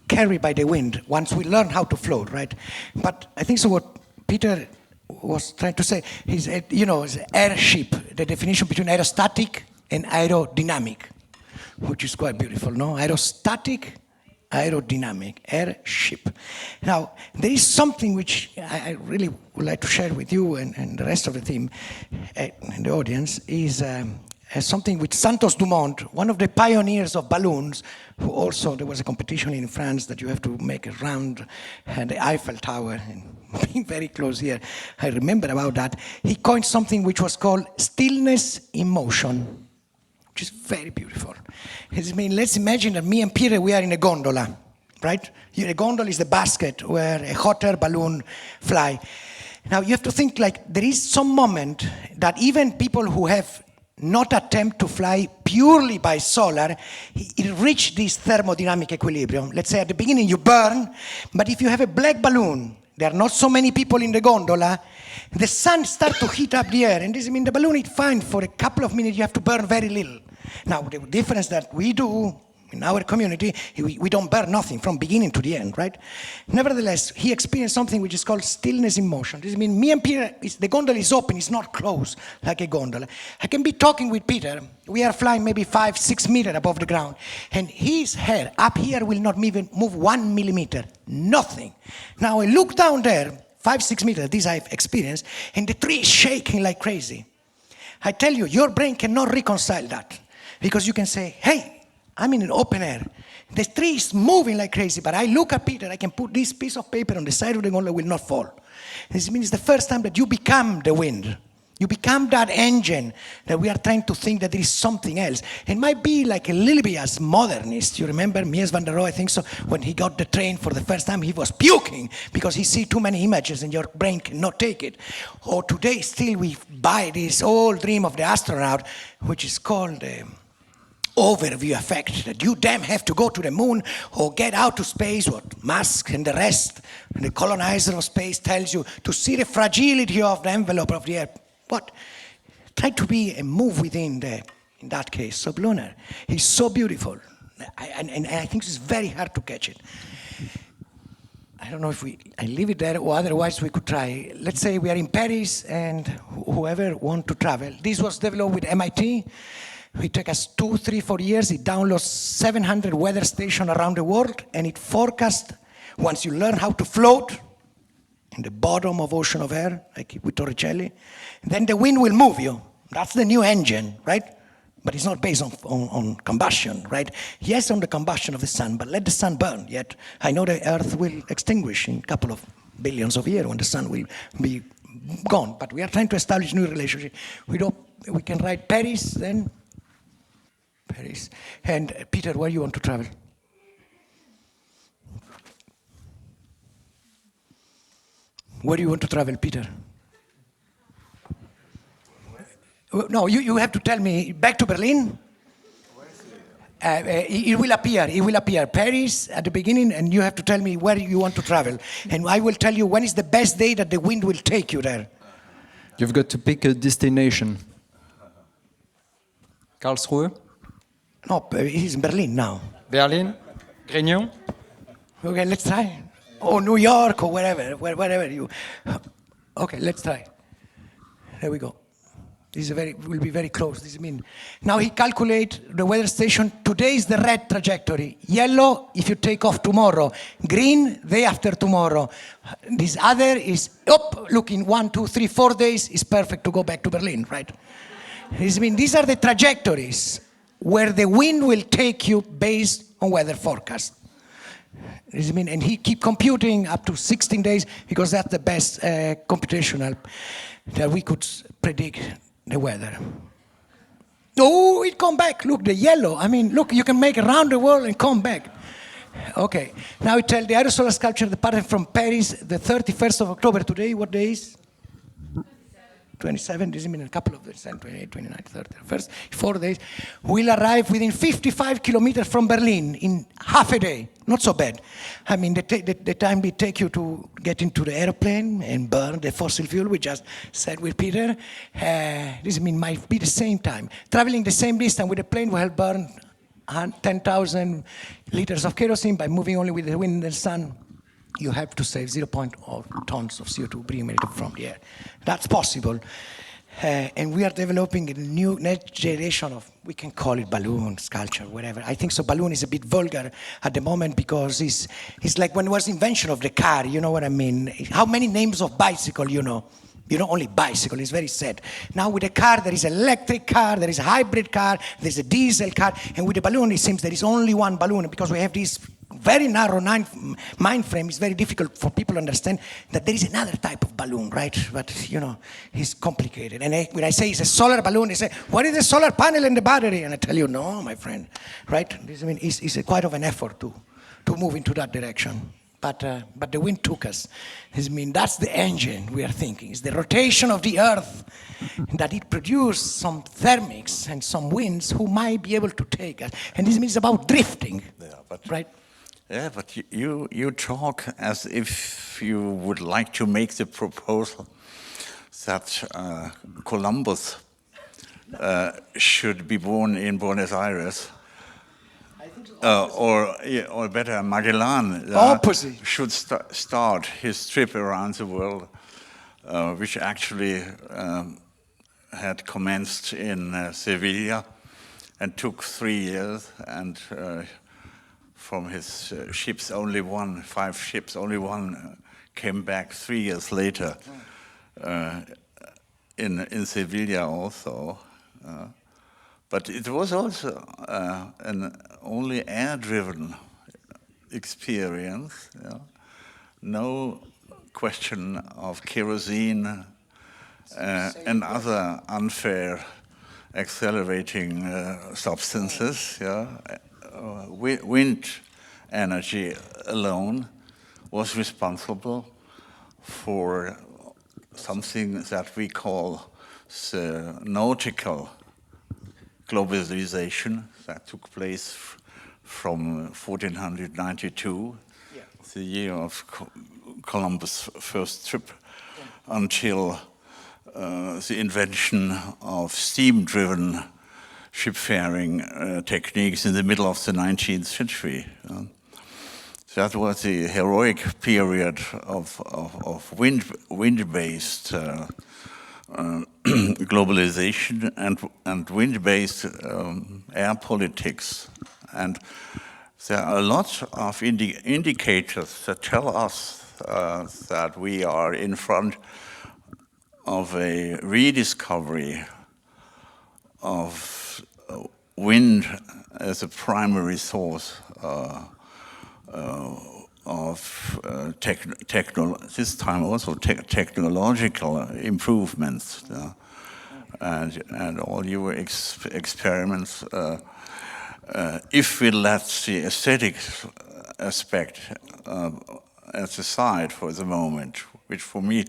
carried by the wind once we learn how to float, right? But I think so. What Peter was trying to say is, airship. The definition between aerostatic and aerodynamic, which is quite beautiful, no? Aerostatic, aerodynamic, airship. Now, there is something which I really would like to share with you and the rest of the team and the audience is something with Santos Dumont, one of the pioneers of balloons, who also, there was a competition in France that you have to make a round the Eiffel Tower, and being very close here, I remember about that. He coined something which was called stillness in motion, which is very beautiful. Let's imagine that me and Peter, we are in a gondola, right? Here, a gondola is the basket where a hot air balloon fly. Now, you have to think like there is some moment that even people who have not attempt to fly purely by solar, it reach this thermodynamic equilibrium. Let's say at the beginning you burn, but if you have a black balloon, there are not so many people in the gondola, the sun starts to heat up the air, and this means the balloon is fine for a couple of minutes, you have to burn very little. Now, the difference that we do in our community, we don't burn nothing from beginning to the end, right? Nevertheless, he experienced something which is called stillness in motion. This means me and Peter, the gondola is open, it's not closed like a gondola. I can be talking with Peter. We are flying maybe 5-6 meters above the ground, and his hair up here will not even move 1 millimeter, nothing. Now I look down there, 5-6 meters, this I've experienced, and the tree is shaking like crazy. I tell you, your brain cannot reconcile that, because you can say, hey, I'm in an open air. The tree is moving like crazy, but I look at Peter, I can put this piece of paper on the side of the gondola, will not fall. This means the first time that you become the wind. You become that engine that we are trying to think that there is something else. It might be like a little bit as modernist. You remember Mies van der Rohe, I think so, when he got the train for the first time, he was puking because he see too many images and your brain cannot take it. Or today still we buy this old dream of the astronaut, which is called the overview effect, that you damn have to go to the moon or get out to space, what Musk and the rest, and the colonizer of space tells you, to see the fragility of the envelope of the Earth. What? Try to be and move within in that case, sublunar. It's so beautiful. And I think it's very hard to catch it. I don't know if I leave it there, or otherwise we could try. Let's say we are in Paris and whoever want to travel. This was developed with MIT. It took us 2, 3, 4 years. It downloads 700 weather stations around the world, and it forecasts, once you learn how to float in the bottom of ocean of air, like with Torricelli, then the wind will move you. That's the new engine, right? But it's not based on combustion, right? Yes, on the combustion of the sun, but let the sun burn. Yet I know the Earth will extinguish in a couple of billions of years when the sun will be gone. But we are trying to establish new relationship. We can write Paris, then Paris. And Peter, where you want to travel? Where do you want to travel, Peter? No, you have to tell me. Back to Berlin? It will appear. Paris at the beginning, and you have to tell me where you want to travel. And I will tell you when is the best day that the wind will take you there. You've got to pick a destination. Karlsruhe? No, he's in Berlin now. Berlin? Grignon? Okay, let's try. Or New York, or wherever you. Okay, let's try. There we go. This will be very close. This means now he calculates the weather station. Today is the red trajectory. Yellow if you take off tomorrow. Green day after tomorrow. This other is looking 1, 2, 3, 4 days is perfect to go back to Berlin, right? These are the trajectories where the wind will take you based on weather forecast. And he keep computing up to 16 days because that's the best computational that we could predict the weather. Oh, it come back. Look, the yellow. I mean, look, you can make around the world and come back. Okay. Now we tell the aerosolar sculpture, the pattern from Paris, the 31st of October. Today, what day is? 27, this mean a couple of days, 28, 29, 30, first 4 days, will arrive within 55 kilometers from Berlin in half a day. Not so bad. I mean, the time it take you to get into the airplane and burn the fossil fuel, we just said with Peter, this might be the same time. Traveling the same distance with a plane will burn 10,000 liters of kerosene by moving only with the wind and the sun. You have to save 0.0 tons of CO2 being emitted from the air. That's possible. And we are developing a new next generation of, we can call it balloon, sculpture, whatever. I think so balloon is a bit vulgar at the moment because it's like when it was invention of the car, you know what I mean? How many names of bicycle you know? You know, only bicycle, it's very sad. Now with a car, there is an electric car, there is a hybrid car, there's a diesel car, and with the balloon, it seems there is only one balloon because we have this very narrow mind frame. It's very difficult for people to understand that there is another type of balloon, right? But, you know, it's complicated. And when I say it's a solar balloon, they say, what is the solar panel and the battery? And I tell you, no, my friend, right? It's quite of an effort to move into that direction. But the wind took us. That's the engine we are thinking. It's the rotation of the Earth, that it produced some thermics and some winds who might be able to take us. And this means about drifting, right? Yeah, but you talk as if you would like to make the proposal that Columbus should be born in Buenos Aires. Or better, Magellan should start his trip around the world, which actually had commenced in Sevilla and took 3 years. And from his ships, only one, 5 ships, only one came back 3 years later in Sevilla also. But it was also an only air-driven experience. No question of kerosene and other unfair accelerating substances. Wind energy alone was responsible for something that we call the nautical globalization that took place from 1492, the year of Columbus' first trip, until the invention of steam-driven shipfaring techniques in the middle of the 19th century. That was the heroic period of wind-based globalization and wind-based air politics. And there are a lot of indicators that tell us that we are in front of a rediscovery of wind as a primary source of this time also technological improvements, and all your experiments. If we let the aesthetic aspect aside for the moment, which for me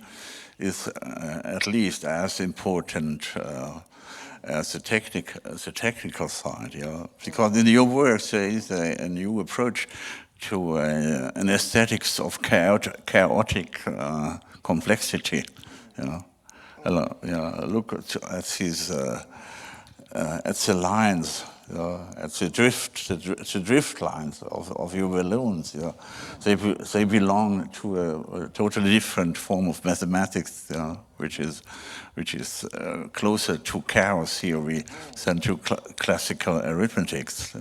is at least as important as the technical side, because in your work there is a new approach to an aesthetics of chaotic complexity. Look at these at the lines, at the drift lines of your balloons. They belong to a totally different form of mathematics, which is closer to chaos theory than to classical arithmetics.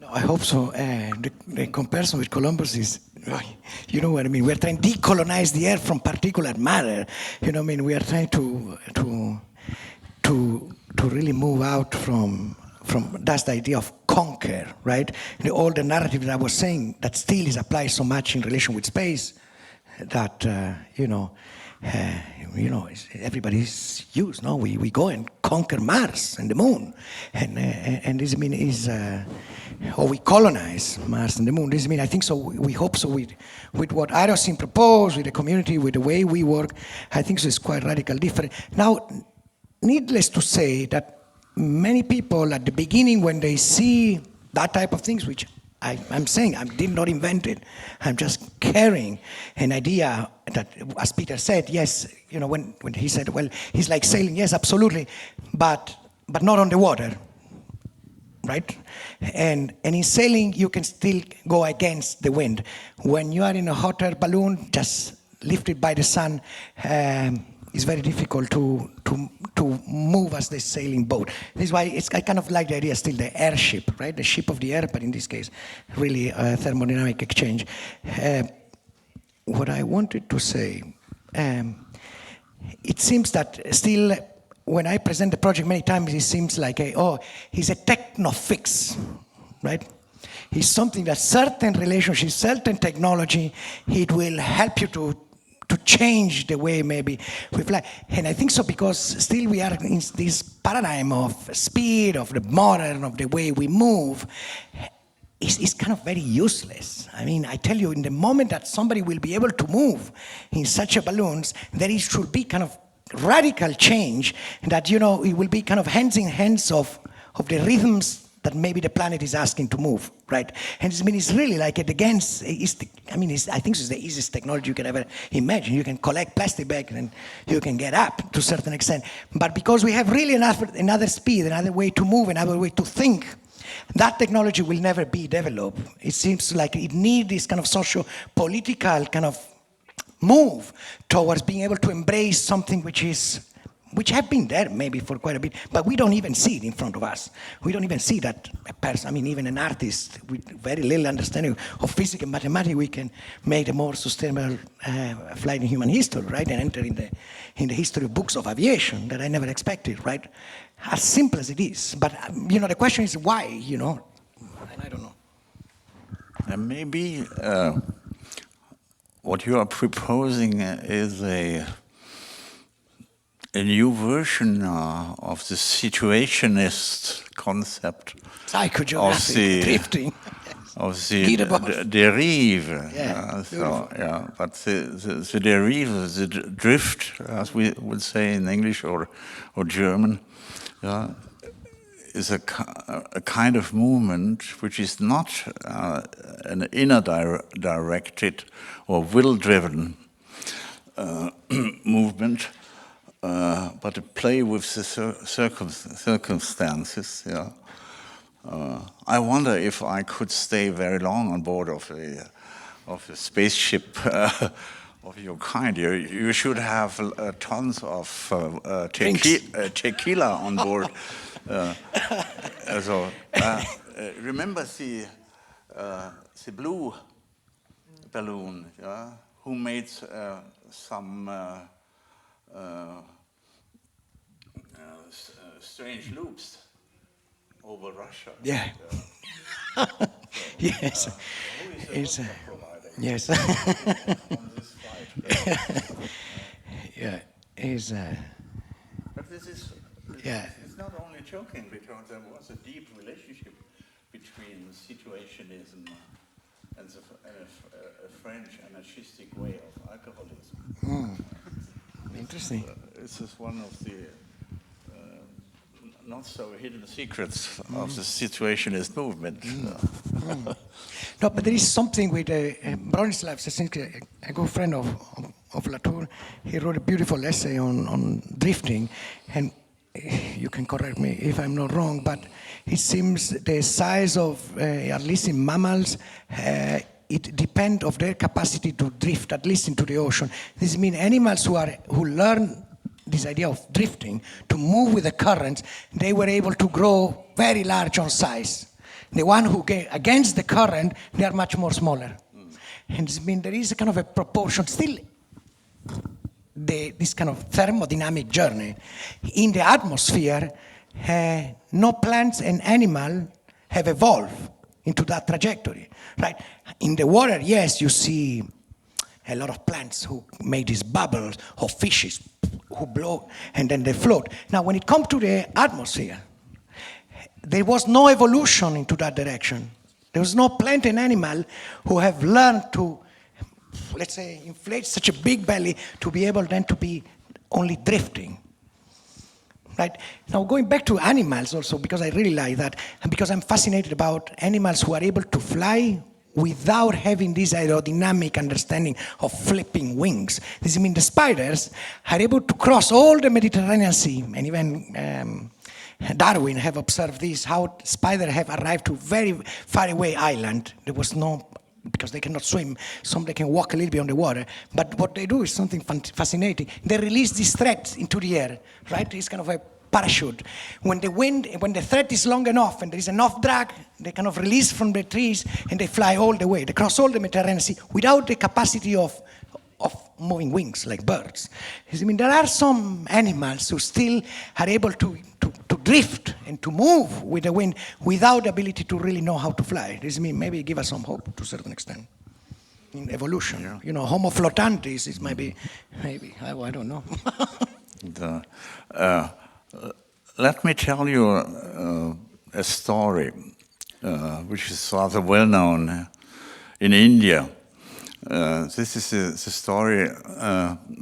I hope so. The comparison with Columbus is You know what I mean? We're trying to decolonize the earth from particulate matter. You know what I mean? We are trying to really move out from that's the idea of conquer, right? All the narrative that I was saying that still is applied so much in relation with space that everybody's used. No, we go and conquer Mars and the Moon, and this is or we colonize Mars and the Moon. This I think so. We hope so with what Aerosyn proposed, with the community, with the way we work. I think so. It's quite radical different. Now, needless to say that many people at the beginning, when they see that type of things, which I'm saying I did not invent it, I'm just carrying an idea that, as Peter said, yes, when he said, well, he's like sailing, yes, absolutely, but not on the water, right? And in sailing, you can still go against the wind. When you are in a hot air balloon, just lifted by the sun, it's very difficult to move as the sailing boat. This is why I kind of like the idea still, the airship, right? The ship of the air, but in this case, really thermodynamic exchange. What I wanted to say, it seems that still, when I present the project many times, it seems like, he's a techno-fix, right? He's something that certain relationships, certain technology, it will help you to change the way maybe we fly. And I think so because still we are in this paradigm of speed, of the modern, of the way we move. It's kind of very useless. I mean, I tell you, in the moment that somebody will be able to move in such a balloons, there should be kind of radical change that, it will be kind of hands in hands of the rhythms that maybe the planet is asking to move, right? And it's really like I think it's the easiest technology you can ever imagine. You can collect plastic bags and you can get up to a certain extent. But because we have really another speed, another way to move, another way to think, that technology will never be developed. It seems like it needs this kind of socio-political kind of move towards being able to embrace something which have been there maybe for quite a bit, but we don't even see it in front of us. We don't even see that a person, even an artist with very little understanding of physics and mathematics, we can make a more sustainable flight in human history, right? And enter in the history of books of aviation that I never expected, right? As simple as it is. But, the question is why, and I don't know. And maybe what you are proposing is a new version of the situationist concept psychogeographic drifting of the derive. But the derive, the drift, as we would say in English or German, is a kind of movement which is not an inner directed or will-driven movement. But to play with the circumstances, I wonder if I could stay very long on board of a spaceship of your kind. You should have tons of tequila on board. Remember the blue balloon, who made some strange loops over Russia. Yeah. Yes. It's yes. On this flight. Yeah. Is. But this is. Yeah. It's not only joking, because there was a deep relationship between situationism and a French anarchistic way of alcoholism. Interesting. This is one of the not so hidden secrets of the situationist movement. No, but there is something with Bronislaw, a good friend of Latour. He wrote a beautiful essay on drifting, and you can correct me if I'm not wrong, but it seems the size of, at least in mammals, it depends on their capacity to drift, at least into the ocean. This means animals who learn this idea of drifting, to move with the currents, they were able to grow very large on size. The one who get against the current, they are much more smaller. And I mean, there is a kind of a proportion still. This kind of thermodynamic journey in the atmosphere, no plants and animal have evolved into that trajectory, right? In the water, yes, you see a lot of plants who make these bubbles, or fishes who blow and then they float. Now, when it comes to the atmosphere, there was no evolution into that direction. There was no plant and animal who have learned to, let's say, inflate such a big belly to be able then to be only drifting. Right? Now, going back to animals also, because I really like that, and because I'm fascinated about animals who are able to fly without having this aerodynamic understanding of flipping wings. This means the spiders are able to cross all the Mediterranean Sea, and even Darwin have observed this, how spiders have arrived to very far away island. There was no, because they cannot swim, some they can walk a little bit on the water, but what they do is something fascinating. They release these threads into the air, right? It's kind of a parachute. When the thread is long enough and there is enough drag, they kind of release from the trees and they fly all the way. They cross all the Mediterranean Sea without the capacity of moving wings like birds. I mean, there are some animals who still are able to drift and to move with the wind without the ability to really know how to fly. This means maybe give us some hope to a certain extent in evolution. Yeah. You know, Homo flotantis is maybe I don't know. Let me tell you a story which is rather well known in India. This is the story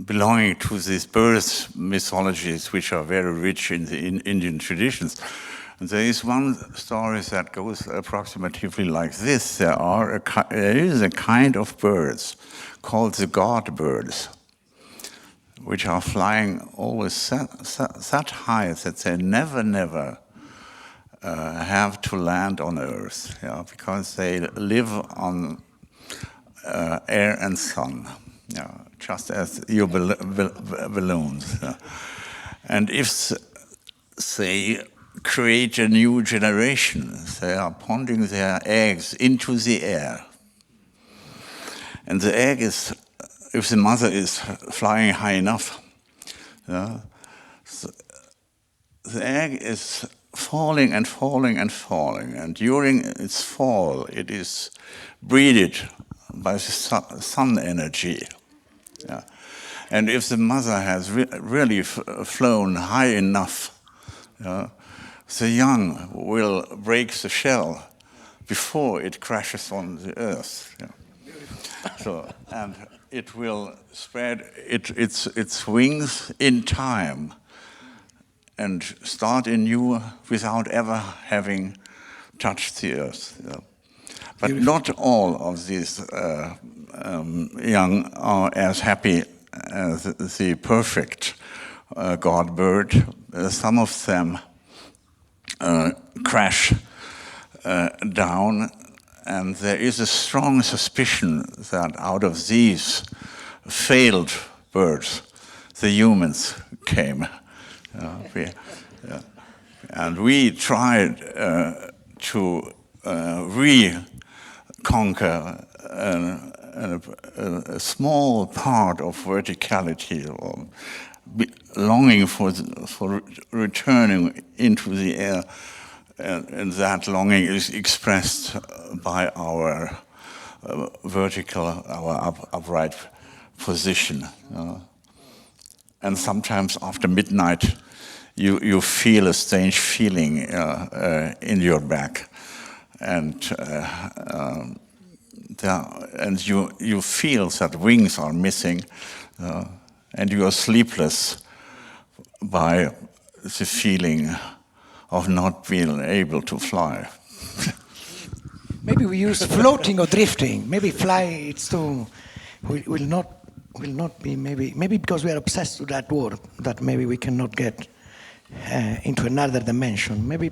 belonging to these birth mythologies, which are very rich in the Indian traditions. And there is one story that goes approximately like this. There is a kind of birds called the god birds, which are flying always that high that they never have to land on Earth, because they live on air and sun, just as your balloons. And if they create a new generation, they are pounding their eggs into the air. And the egg is, if the mother is flying high enough, the egg is falling and falling and falling. And during its fall, it is breeded by the sun energy. And if the mother has really flown high enough, the young will break the shell before it crashes on the earth. So, and it will spread its wings in time and start anew without ever having touched the earth. But not all of these young are as happy as the perfect god bird. Some of them crash down, and there is a strong suspicion that out of these failed birds, the humans came. And we tried to reconquer a small part of verticality, or longing for returning into the air, and that longing is expressed by our vertical, our upright position. And sometimes after midnight, you feel a strange feeling in your back, and you feel that wings are missing, and you are sleepless by the feeling of not being able to fly. Maybe we use floating or drifting. Maybe fly, it's too, will not be, maybe because we are obsessed with that word, that maybe we cannot get into another dimension. Maybe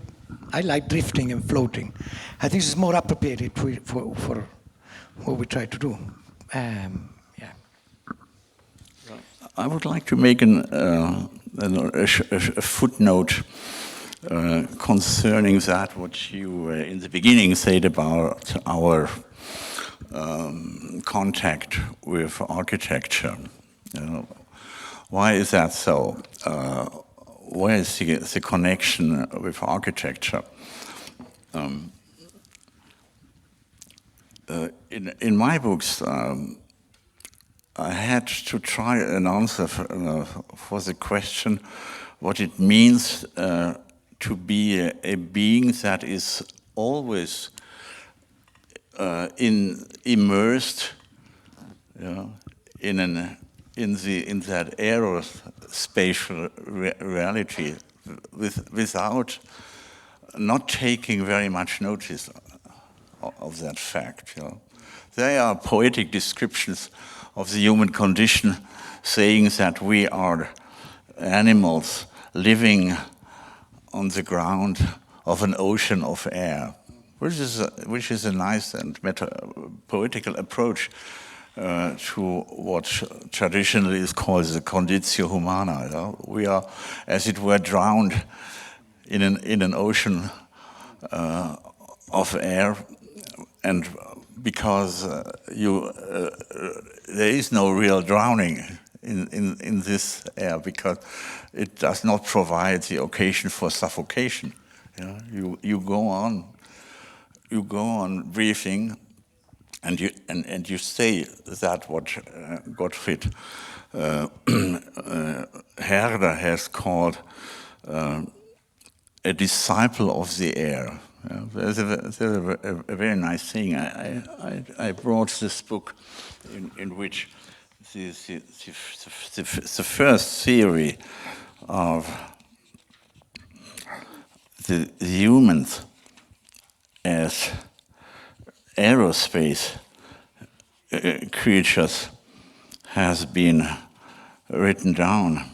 I like drifting and floating. I think it's more appropriate for what we try to do. I would like to make a footnote concerning that what you in the beginning said about our contact with architecture. You know, why is that so? Where is the connection with architecture? In my books, I had to try an answer for the question what it means to be a being that is always immersed, you know, in that aerospatial reality, without not taking very much notice of that fact. You know. There are poetic descriptions of the human condition, saying that we are animals living on the ground of an ocean of air, which is a nice and poetical approach to what traditionally is called the conditio humana. You know? We are, as it were, drowned in an ocean of air, and because there is no real drowning in this air, because it does not provide the occasion for suffocation. You know? You go on breathing, and you say that what Gottfried Herder has called a disciple of the air. There's a very nice thing. I brought this book in which the first theory of the humans as aerospace creatures has been written down.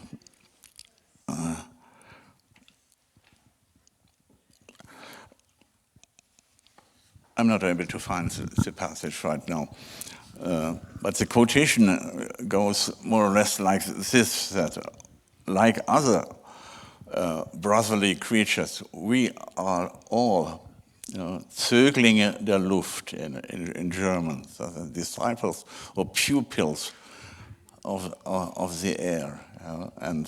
I'm not able to find the passage right now, but the quotation goes more or less like this, that like other brotherly creatures, we are all, you know, Zöglinge der Luft in German, so the disciples or pupils of the air. And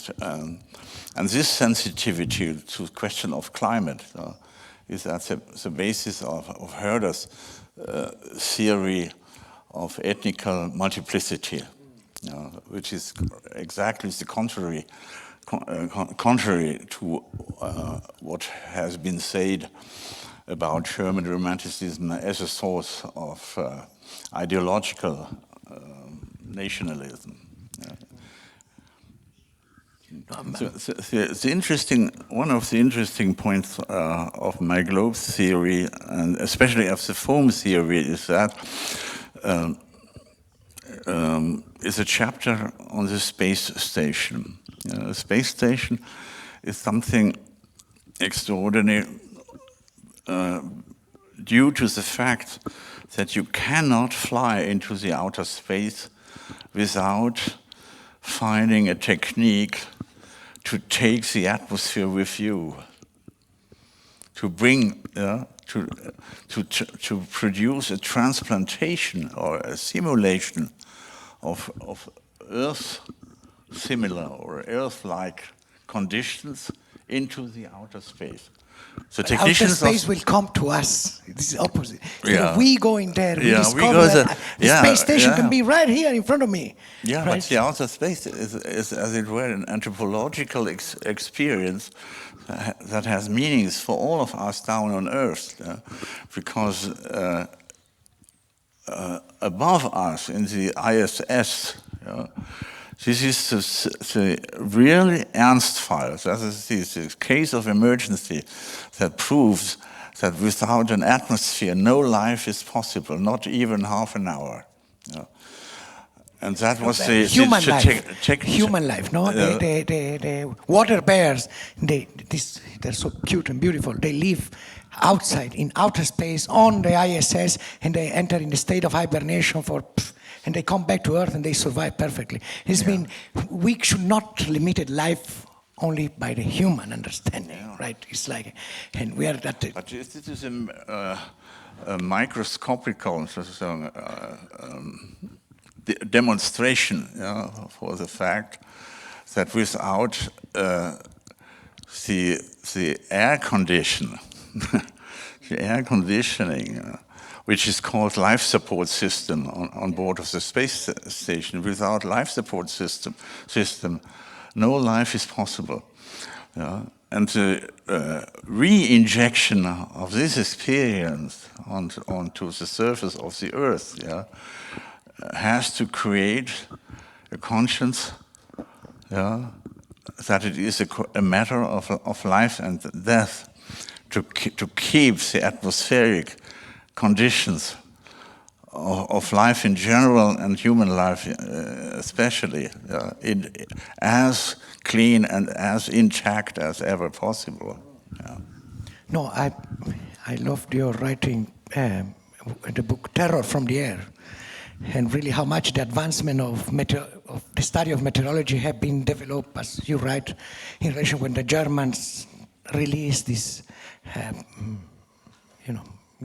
this sensitivity to the question of climate is at the basis of Herder's theory of ethnical multiplicity, which is exactly the contrary to what has been said about German Romanticism as a source of ideological nationalism. One of the interesting points of my globe theory, and especially of the foam theory, is that is a chapter on the space station. The space station is something extraordinary due to the fact that you cannot fly into the outer space without finding a technique to take the atmosphere with you, to bring, to produce a transplantation or a simulation of Earth similar or Earth-like conditions into the outer space. So outer space will come to us. This is opposite. Yeah. We go in there, we discover that the space station can be right here in front of me. Yeah, right? but the outer space is, as it were, an anthropological experience that has meanings for all of us down on Earth, because above us in the ISS, this is the really Ernstfall. That is the case of emergency that proves that without an atmosphere, no life is possible, not even half an hour. And that was the human life. Human life, no? The water bears, they're so cute and beautiful. They live outside, in outer space, on the ISS, and they enter in the state of hibernation and they come back to Earth and they survive perfectly. It's been, we should not limit life only by the human understanding, right? It's like, and we are at the... But this is a microscopical demonstration for the fact that without the air condition, the air conditioning, which is called life support system on board of the space station, without life support system, no life is possible. And the re-injection of this experience onto the surface of the Earth has to create a conscience that it is a matter of life and death to keep the atmospheric conditions of life in general and human life especially as clean and as intact as ever possible. No, I loved your writing the book Terror from the Air, and really how much the advancement of the study of meteorology have been developed, as you write, in relation when the Germans released these,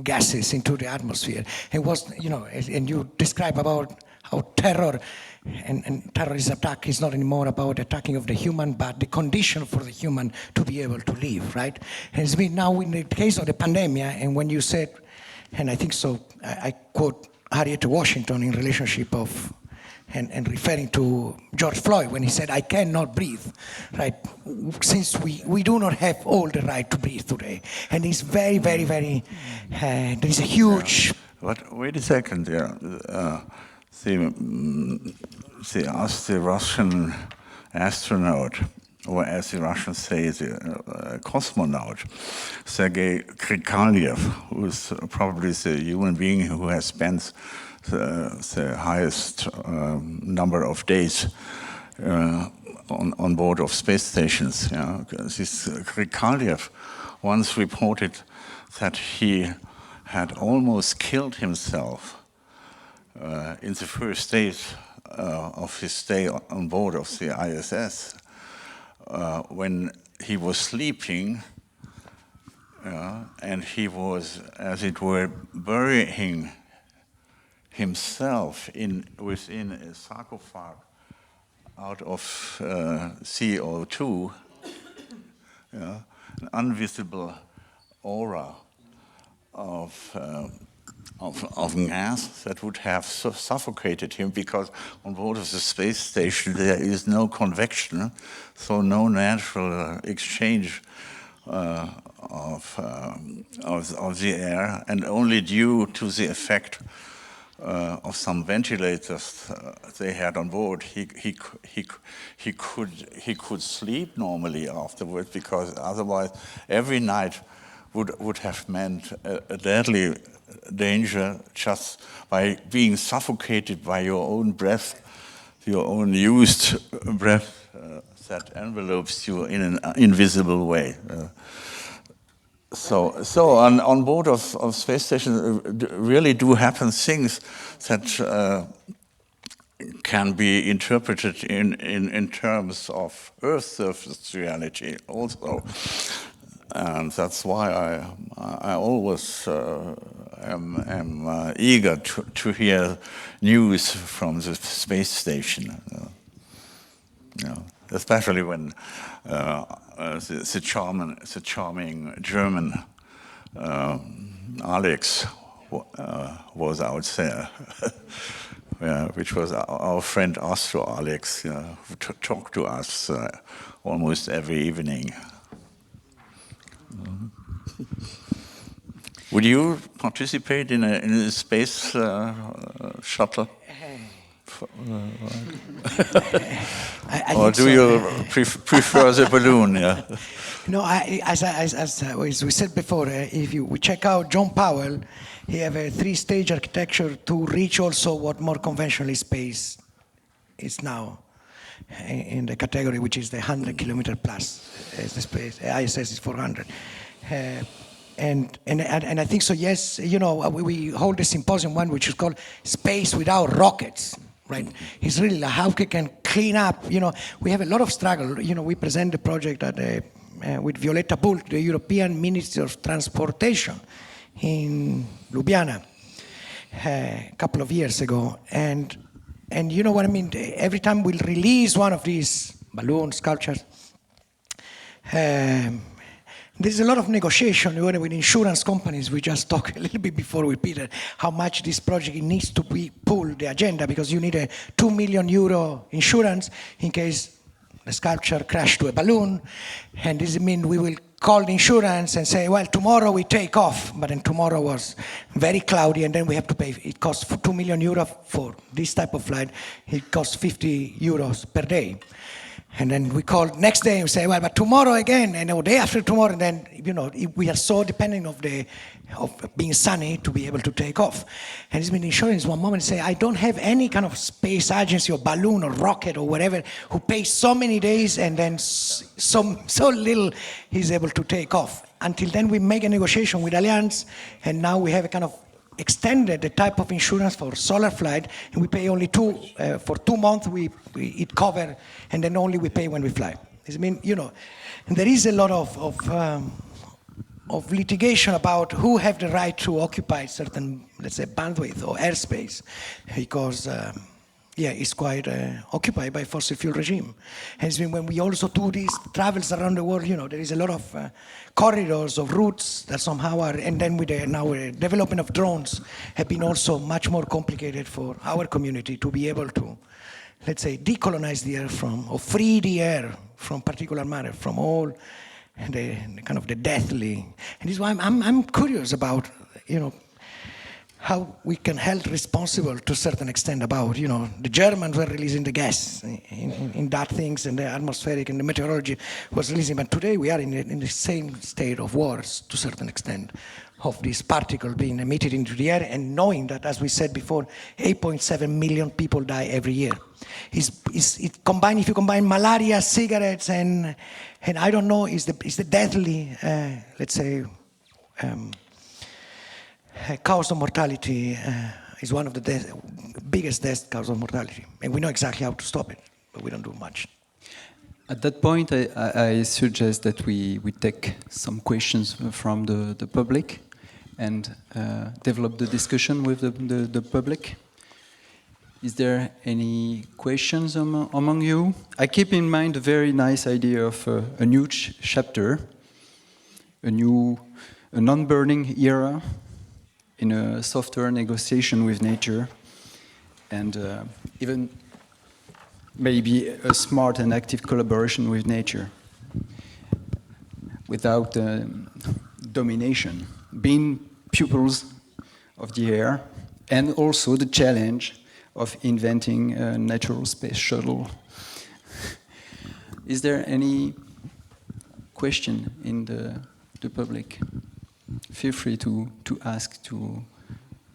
gases into the atmosphere. It was, and you describe about how terror and terrorist attack is not anymore about attacking of the human, but the condition for the human to be able to live, right? And it's been now in the case of the pandemic, and when you said, and I think so, I quote Harriet Washington in relationship of, and referring to George Floyd when he said, "I cannot breathe," right? Since we do not have all the right to breathe today. And it's very, very, very, there is a huge... But wait a second, they asked the Russian astronaut, or as the Russians say, the cosmonaut, Sergei Krikalev, who is probably the human being who has spent the highest number of days on board of space stations. This Krikalev once reported that he had almost killed himself in the first days of his stay on board of the ISS when he was sleeping and he was, as it were, burying himself within a sarcophagus out of CO2, an invisible aura of gas that would have suffocated him, because on board of the space station there is no convection, so no natural exchange of the air, and only due to the effect of some ventilators they had on board, he could sleep normally afterwards, because otherwise every night would have meant a deadly danger just by being suffocated by your own breath, your own used breath that envelopes you in an invisible way. So on board of space stations really do happen things that can be interpreted in terms of Earth surface reality also. And that's why I always am eager to hear news from the space station. Especially when the charming German Alex was out there, which was our friend Astro Alex, who talked to us almost every evening. Would you participate in a space shuttle? Or do you prefer the balloon? Yeah. No, as we said before, if we check out John Powell, he have a 3-stage architecture to reach also what more conventionally space is now in the category which is the 100 kilometer plus. The space ISS is 400. And I think so. Yes, we hold a symposium one which is called Space Without Rockets. Right, it's really like how we can clean up. We have a lot of struggle. We present the project at with Violetta Bulc, the European Minister of Transportation, in Ljubljana a couple of years ago. And you know what I mean? Every time we'll release one of these balloon sculptures, there's a lot of negotiation with insurance companies. We just talked a little bit before with Peter how much this project needs to be pulled the agenda, because you need a €2 million insurance in case the sculpture crashed to a balloon. And this means we will call the insurance and say, well, tomorrow we take off. But then tomorrow was very cloudy, and then we have to pay. It costs €2 million for this type of flight. It costs €50 per day. And then we call next day and say, well, but tomorrow again, and the day after tomorrow, and then, we are so dependent of being sunny to be able to take off. And it's been insurance one moment say, I don't have any kind of space agency or balloon or rocket or whatever who pays so many days and then so little he's able to take off. Until then we make a negotiation with Allianz, and now we have a kind of extended the type of insurance for solar flight, and we pay only for 2 months it cover, and then only we pay when we fly. I mean, and there is a lot of litigation about who have the right to occupy certain, let's say, bandwidth or airspace, because it's quite occupied by fossil fuel regime. And when we also do these travels around the world, there is a lot of corridors of routes that somehow are, and then with the now development of drones have been also much more complicated for our community to be able to, let's say, decolonize the air or free the air from particular matter, from all the kind of the deathly. And this is why I'm curious about, how we can hold responsible to a certain extent about, the Germans were releasing the gas in that things, and the atmospheric and the meteorology was releasing. But today we are in the same state of wars to a certain extent, of this particle being emitted into the air, and knowing that, as we said before, 8.7 million people die every year. If you combine malaria, cigarettes, and I don't know, is the deadly, let's say, cause of mortality is one of the biggest death cause of mortality. And we know exactly how to stop it, but we don't do much. At that point, I suggest that we take some questions from the public and develop the discussion with the public. Is there any questions among you? I keep in mind a very nice idea of a new chapter, a non-burning era, in a software negotiation with nature, and even maybe a smart and active collaboration with nature without domination, being pupils of the air, and also the challenge of inventing a natural space shuttle. Is there any question in the public? Feel free to ask to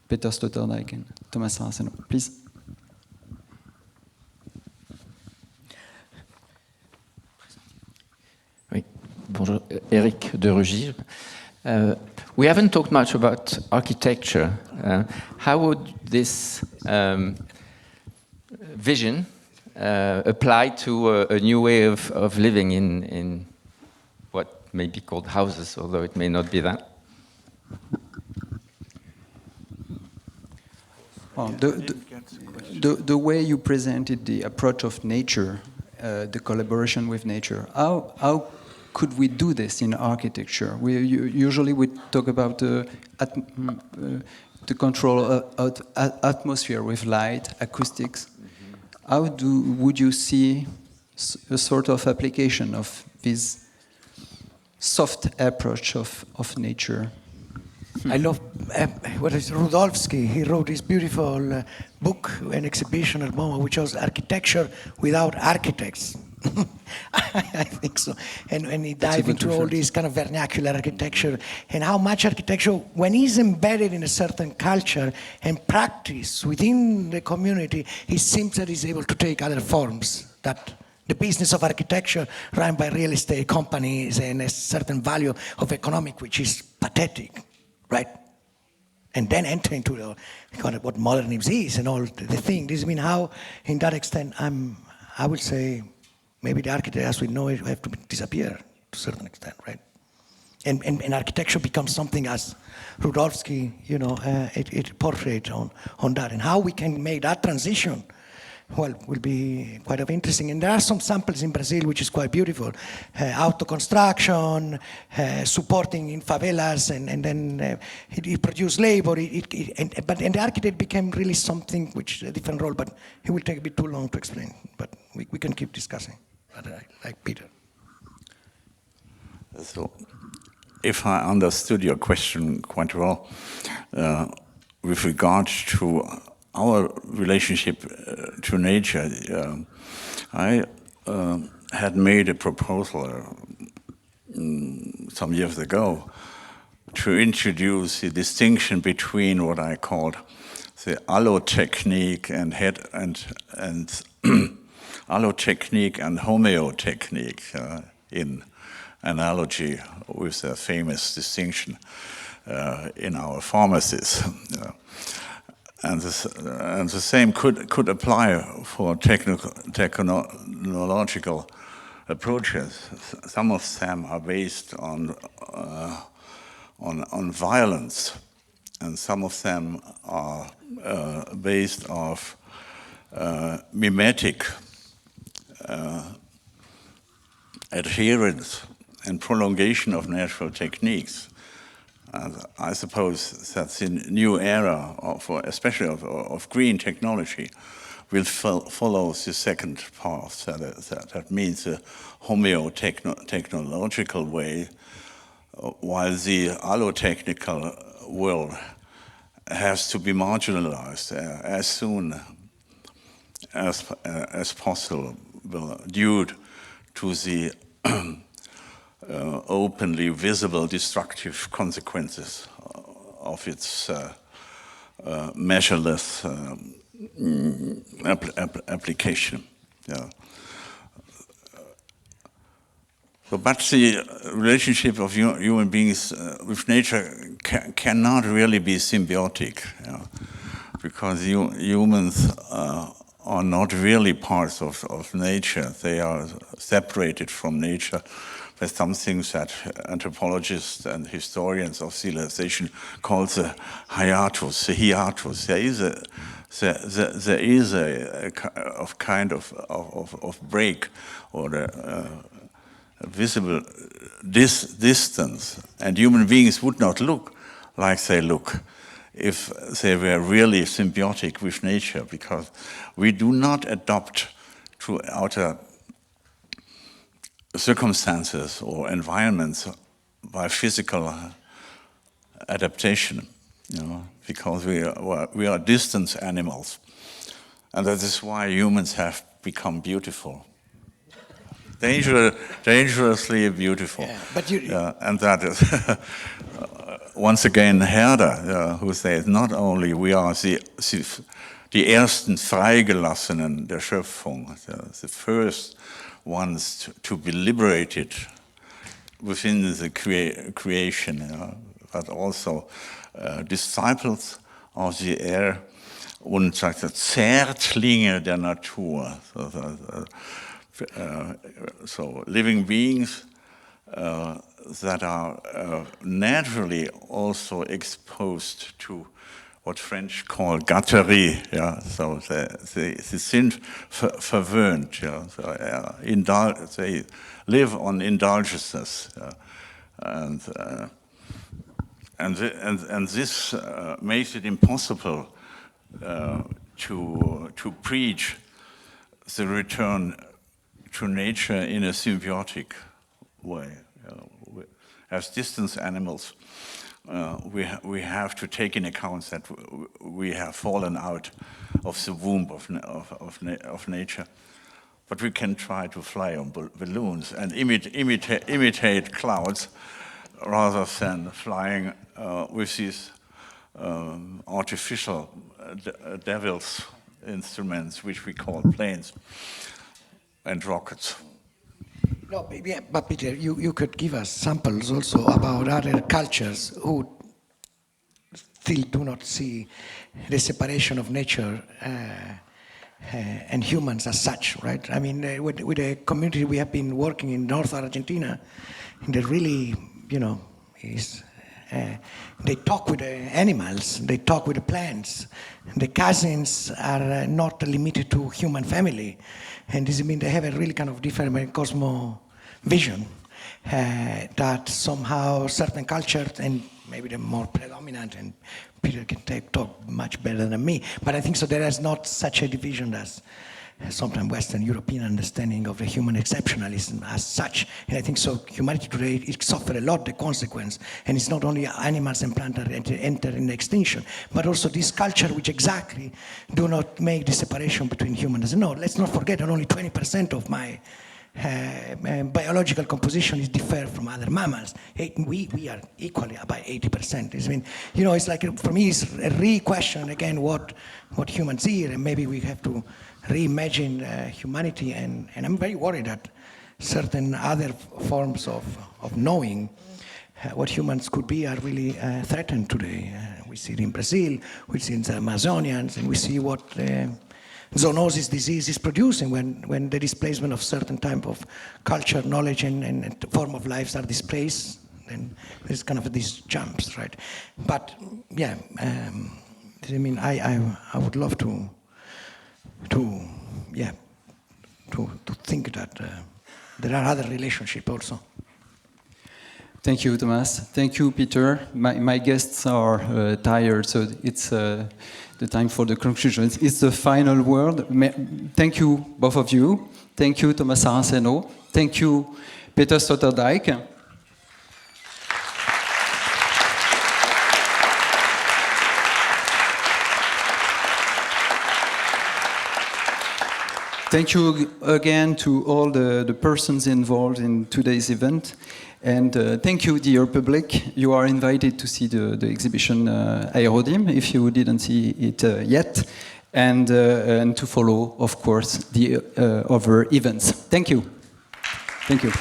Peter Sloterdijk and Thomas Saraceno, please. Oui. Bonjour, Eric de Rugy. We haven't talked much about architecture. How would this vision apply to a new way of living in what may be called houses, although it may not be that? Well, the way you presented the approach of nature, the collaboration with nature, how could we do this in architecture? Usually we talk about the control of atmosphere with light, acoustics. How would you see a sort of application of this soft approach of nature? I love Rudolfsky. He wrote this beautiful book, an exhibition at MoMA, which was Architecture Without Architects. I think so. And he dived into all this kind of vernacular architecture, and how much architecture, when it's embedded in a certain culture and practice within the community, it seems that it's able to take other forms. That the business of architecture run by real estate companies and a certain value of economic, which is pathetic, right? And then enter into the kind of what modernism is and all the thing. This means how, in that extent, I would say maybe the architect, as we know it, have to disappear to a certain extent, right? and architecture becomes something as Rudolfsky, it portrayed on that, and how we can make that transition, well, will be quite of interesting. And there are some samples in Brazil which is quite beautiful, auto construction, supporting in favelas, and then it produced labor. But the architect became really something which a different role. But it will take a bit too long to explain. But we can keep discussing. But like Peter. So, if I understood your question quite well, with regard to our relationship to nature, I had made a proposal some years ago to introduce the distinction between what I called the allotechnique and allotechnique and homeotechnique in analogy with the famous distinction in our pharmacies. And the same could apply for technological approaches. Some of them are based on violence, and some of them are based off mimetic adherence and prolongation of natural techniques. And I suppose that the new era, especially of green technology, will follow the second path. That means the homeotechnological way, while the allotechnical will has to be marginalized as soon as possible due to the openly visible destructive consequences of its measureless application. Yeah. But the relationship of human beings with nature cannot really be symbiotic, because humans are not really parts of nature. They are separated from nature. There's some things that anthropologists and historians of civilization call the hiatus. There is a kind of break or a visible distance, and human beings would not look like they look if they were really symbiotic with nature, because we do not adapt to outer circumstances or environments by physical adaptation, because we are distance animals, and that is why humans have become beautiful, dangerously beautiful. Yeah, but and that is once again Herder, who says not only we are die ersten Freigelassenen der Schöpfung, the first ones to be liberated within the creation, but also disciples of the air und sagt Zärtlinge der Natur. So living beings that are naturally also exposed to what French call gâterie, so they sind verwöhnt, so, they live on indulgences, and this makes it impossible to preach the return to nature in a symbiotic way. As distance animals, we have to take in account that we have fallen out of the womb of nature, but we can try to fly on balloons and imitate clouds rather than flying with these artificial devil's instruments, which we call planes and rockets. No, but Peter, you could give us samples also about other cultures who still do not see the separation of nature and humans as such, right? I mean, with the community we have been working in North Argentina, in the really, They talk with the animals, they talk with the plants. The cousins are not limited to human family. And this means they have a really kind of different cosmo-vision that somehow certain cultures, and maybe the more predominant, and Peter can talk much better than me, but I think so there is not such a division as sometimes Western European understanding of the human exceptionalism as such. And I think so humanity today, it suffers a lot the consequence. And it's not only animals and plants that enter in extinction, but also this culture which exactly do not make the separation between humans. No, let's not forget that only 20% of my biological composition is different from other mammals. We are equally about 80%. I mean, you know, it's like, for me, it's a re-question again what humans are, and maybe we have to reimagine humanity, and I'm very worried that certain other forms of knowing what humans could be are really threatened today. We see it in Brazil, we see it in the Amazonians, and we see what zoonosis disease is producing when the displacement of certain type of culture, knowledge, and form of lives are displaced. Then there's kind of these jumps, right? But yeah, I mean, I would love to think that there are other relationships also. Thank you, Thomas. Thank you, Peter. My guests are tired, so it's the time for the conclusion. It's the final word. Thank you, both of you. Thank you, Thomas Saraceno. Thank you, Peter Sloterdijk. Thank you again to all the persons involved in today's event. And thank you, dear public. You are invited to see the exhibition Aerodim, if you didn't see it yet, and to follow, of course, the other events. Thank you. Thank you.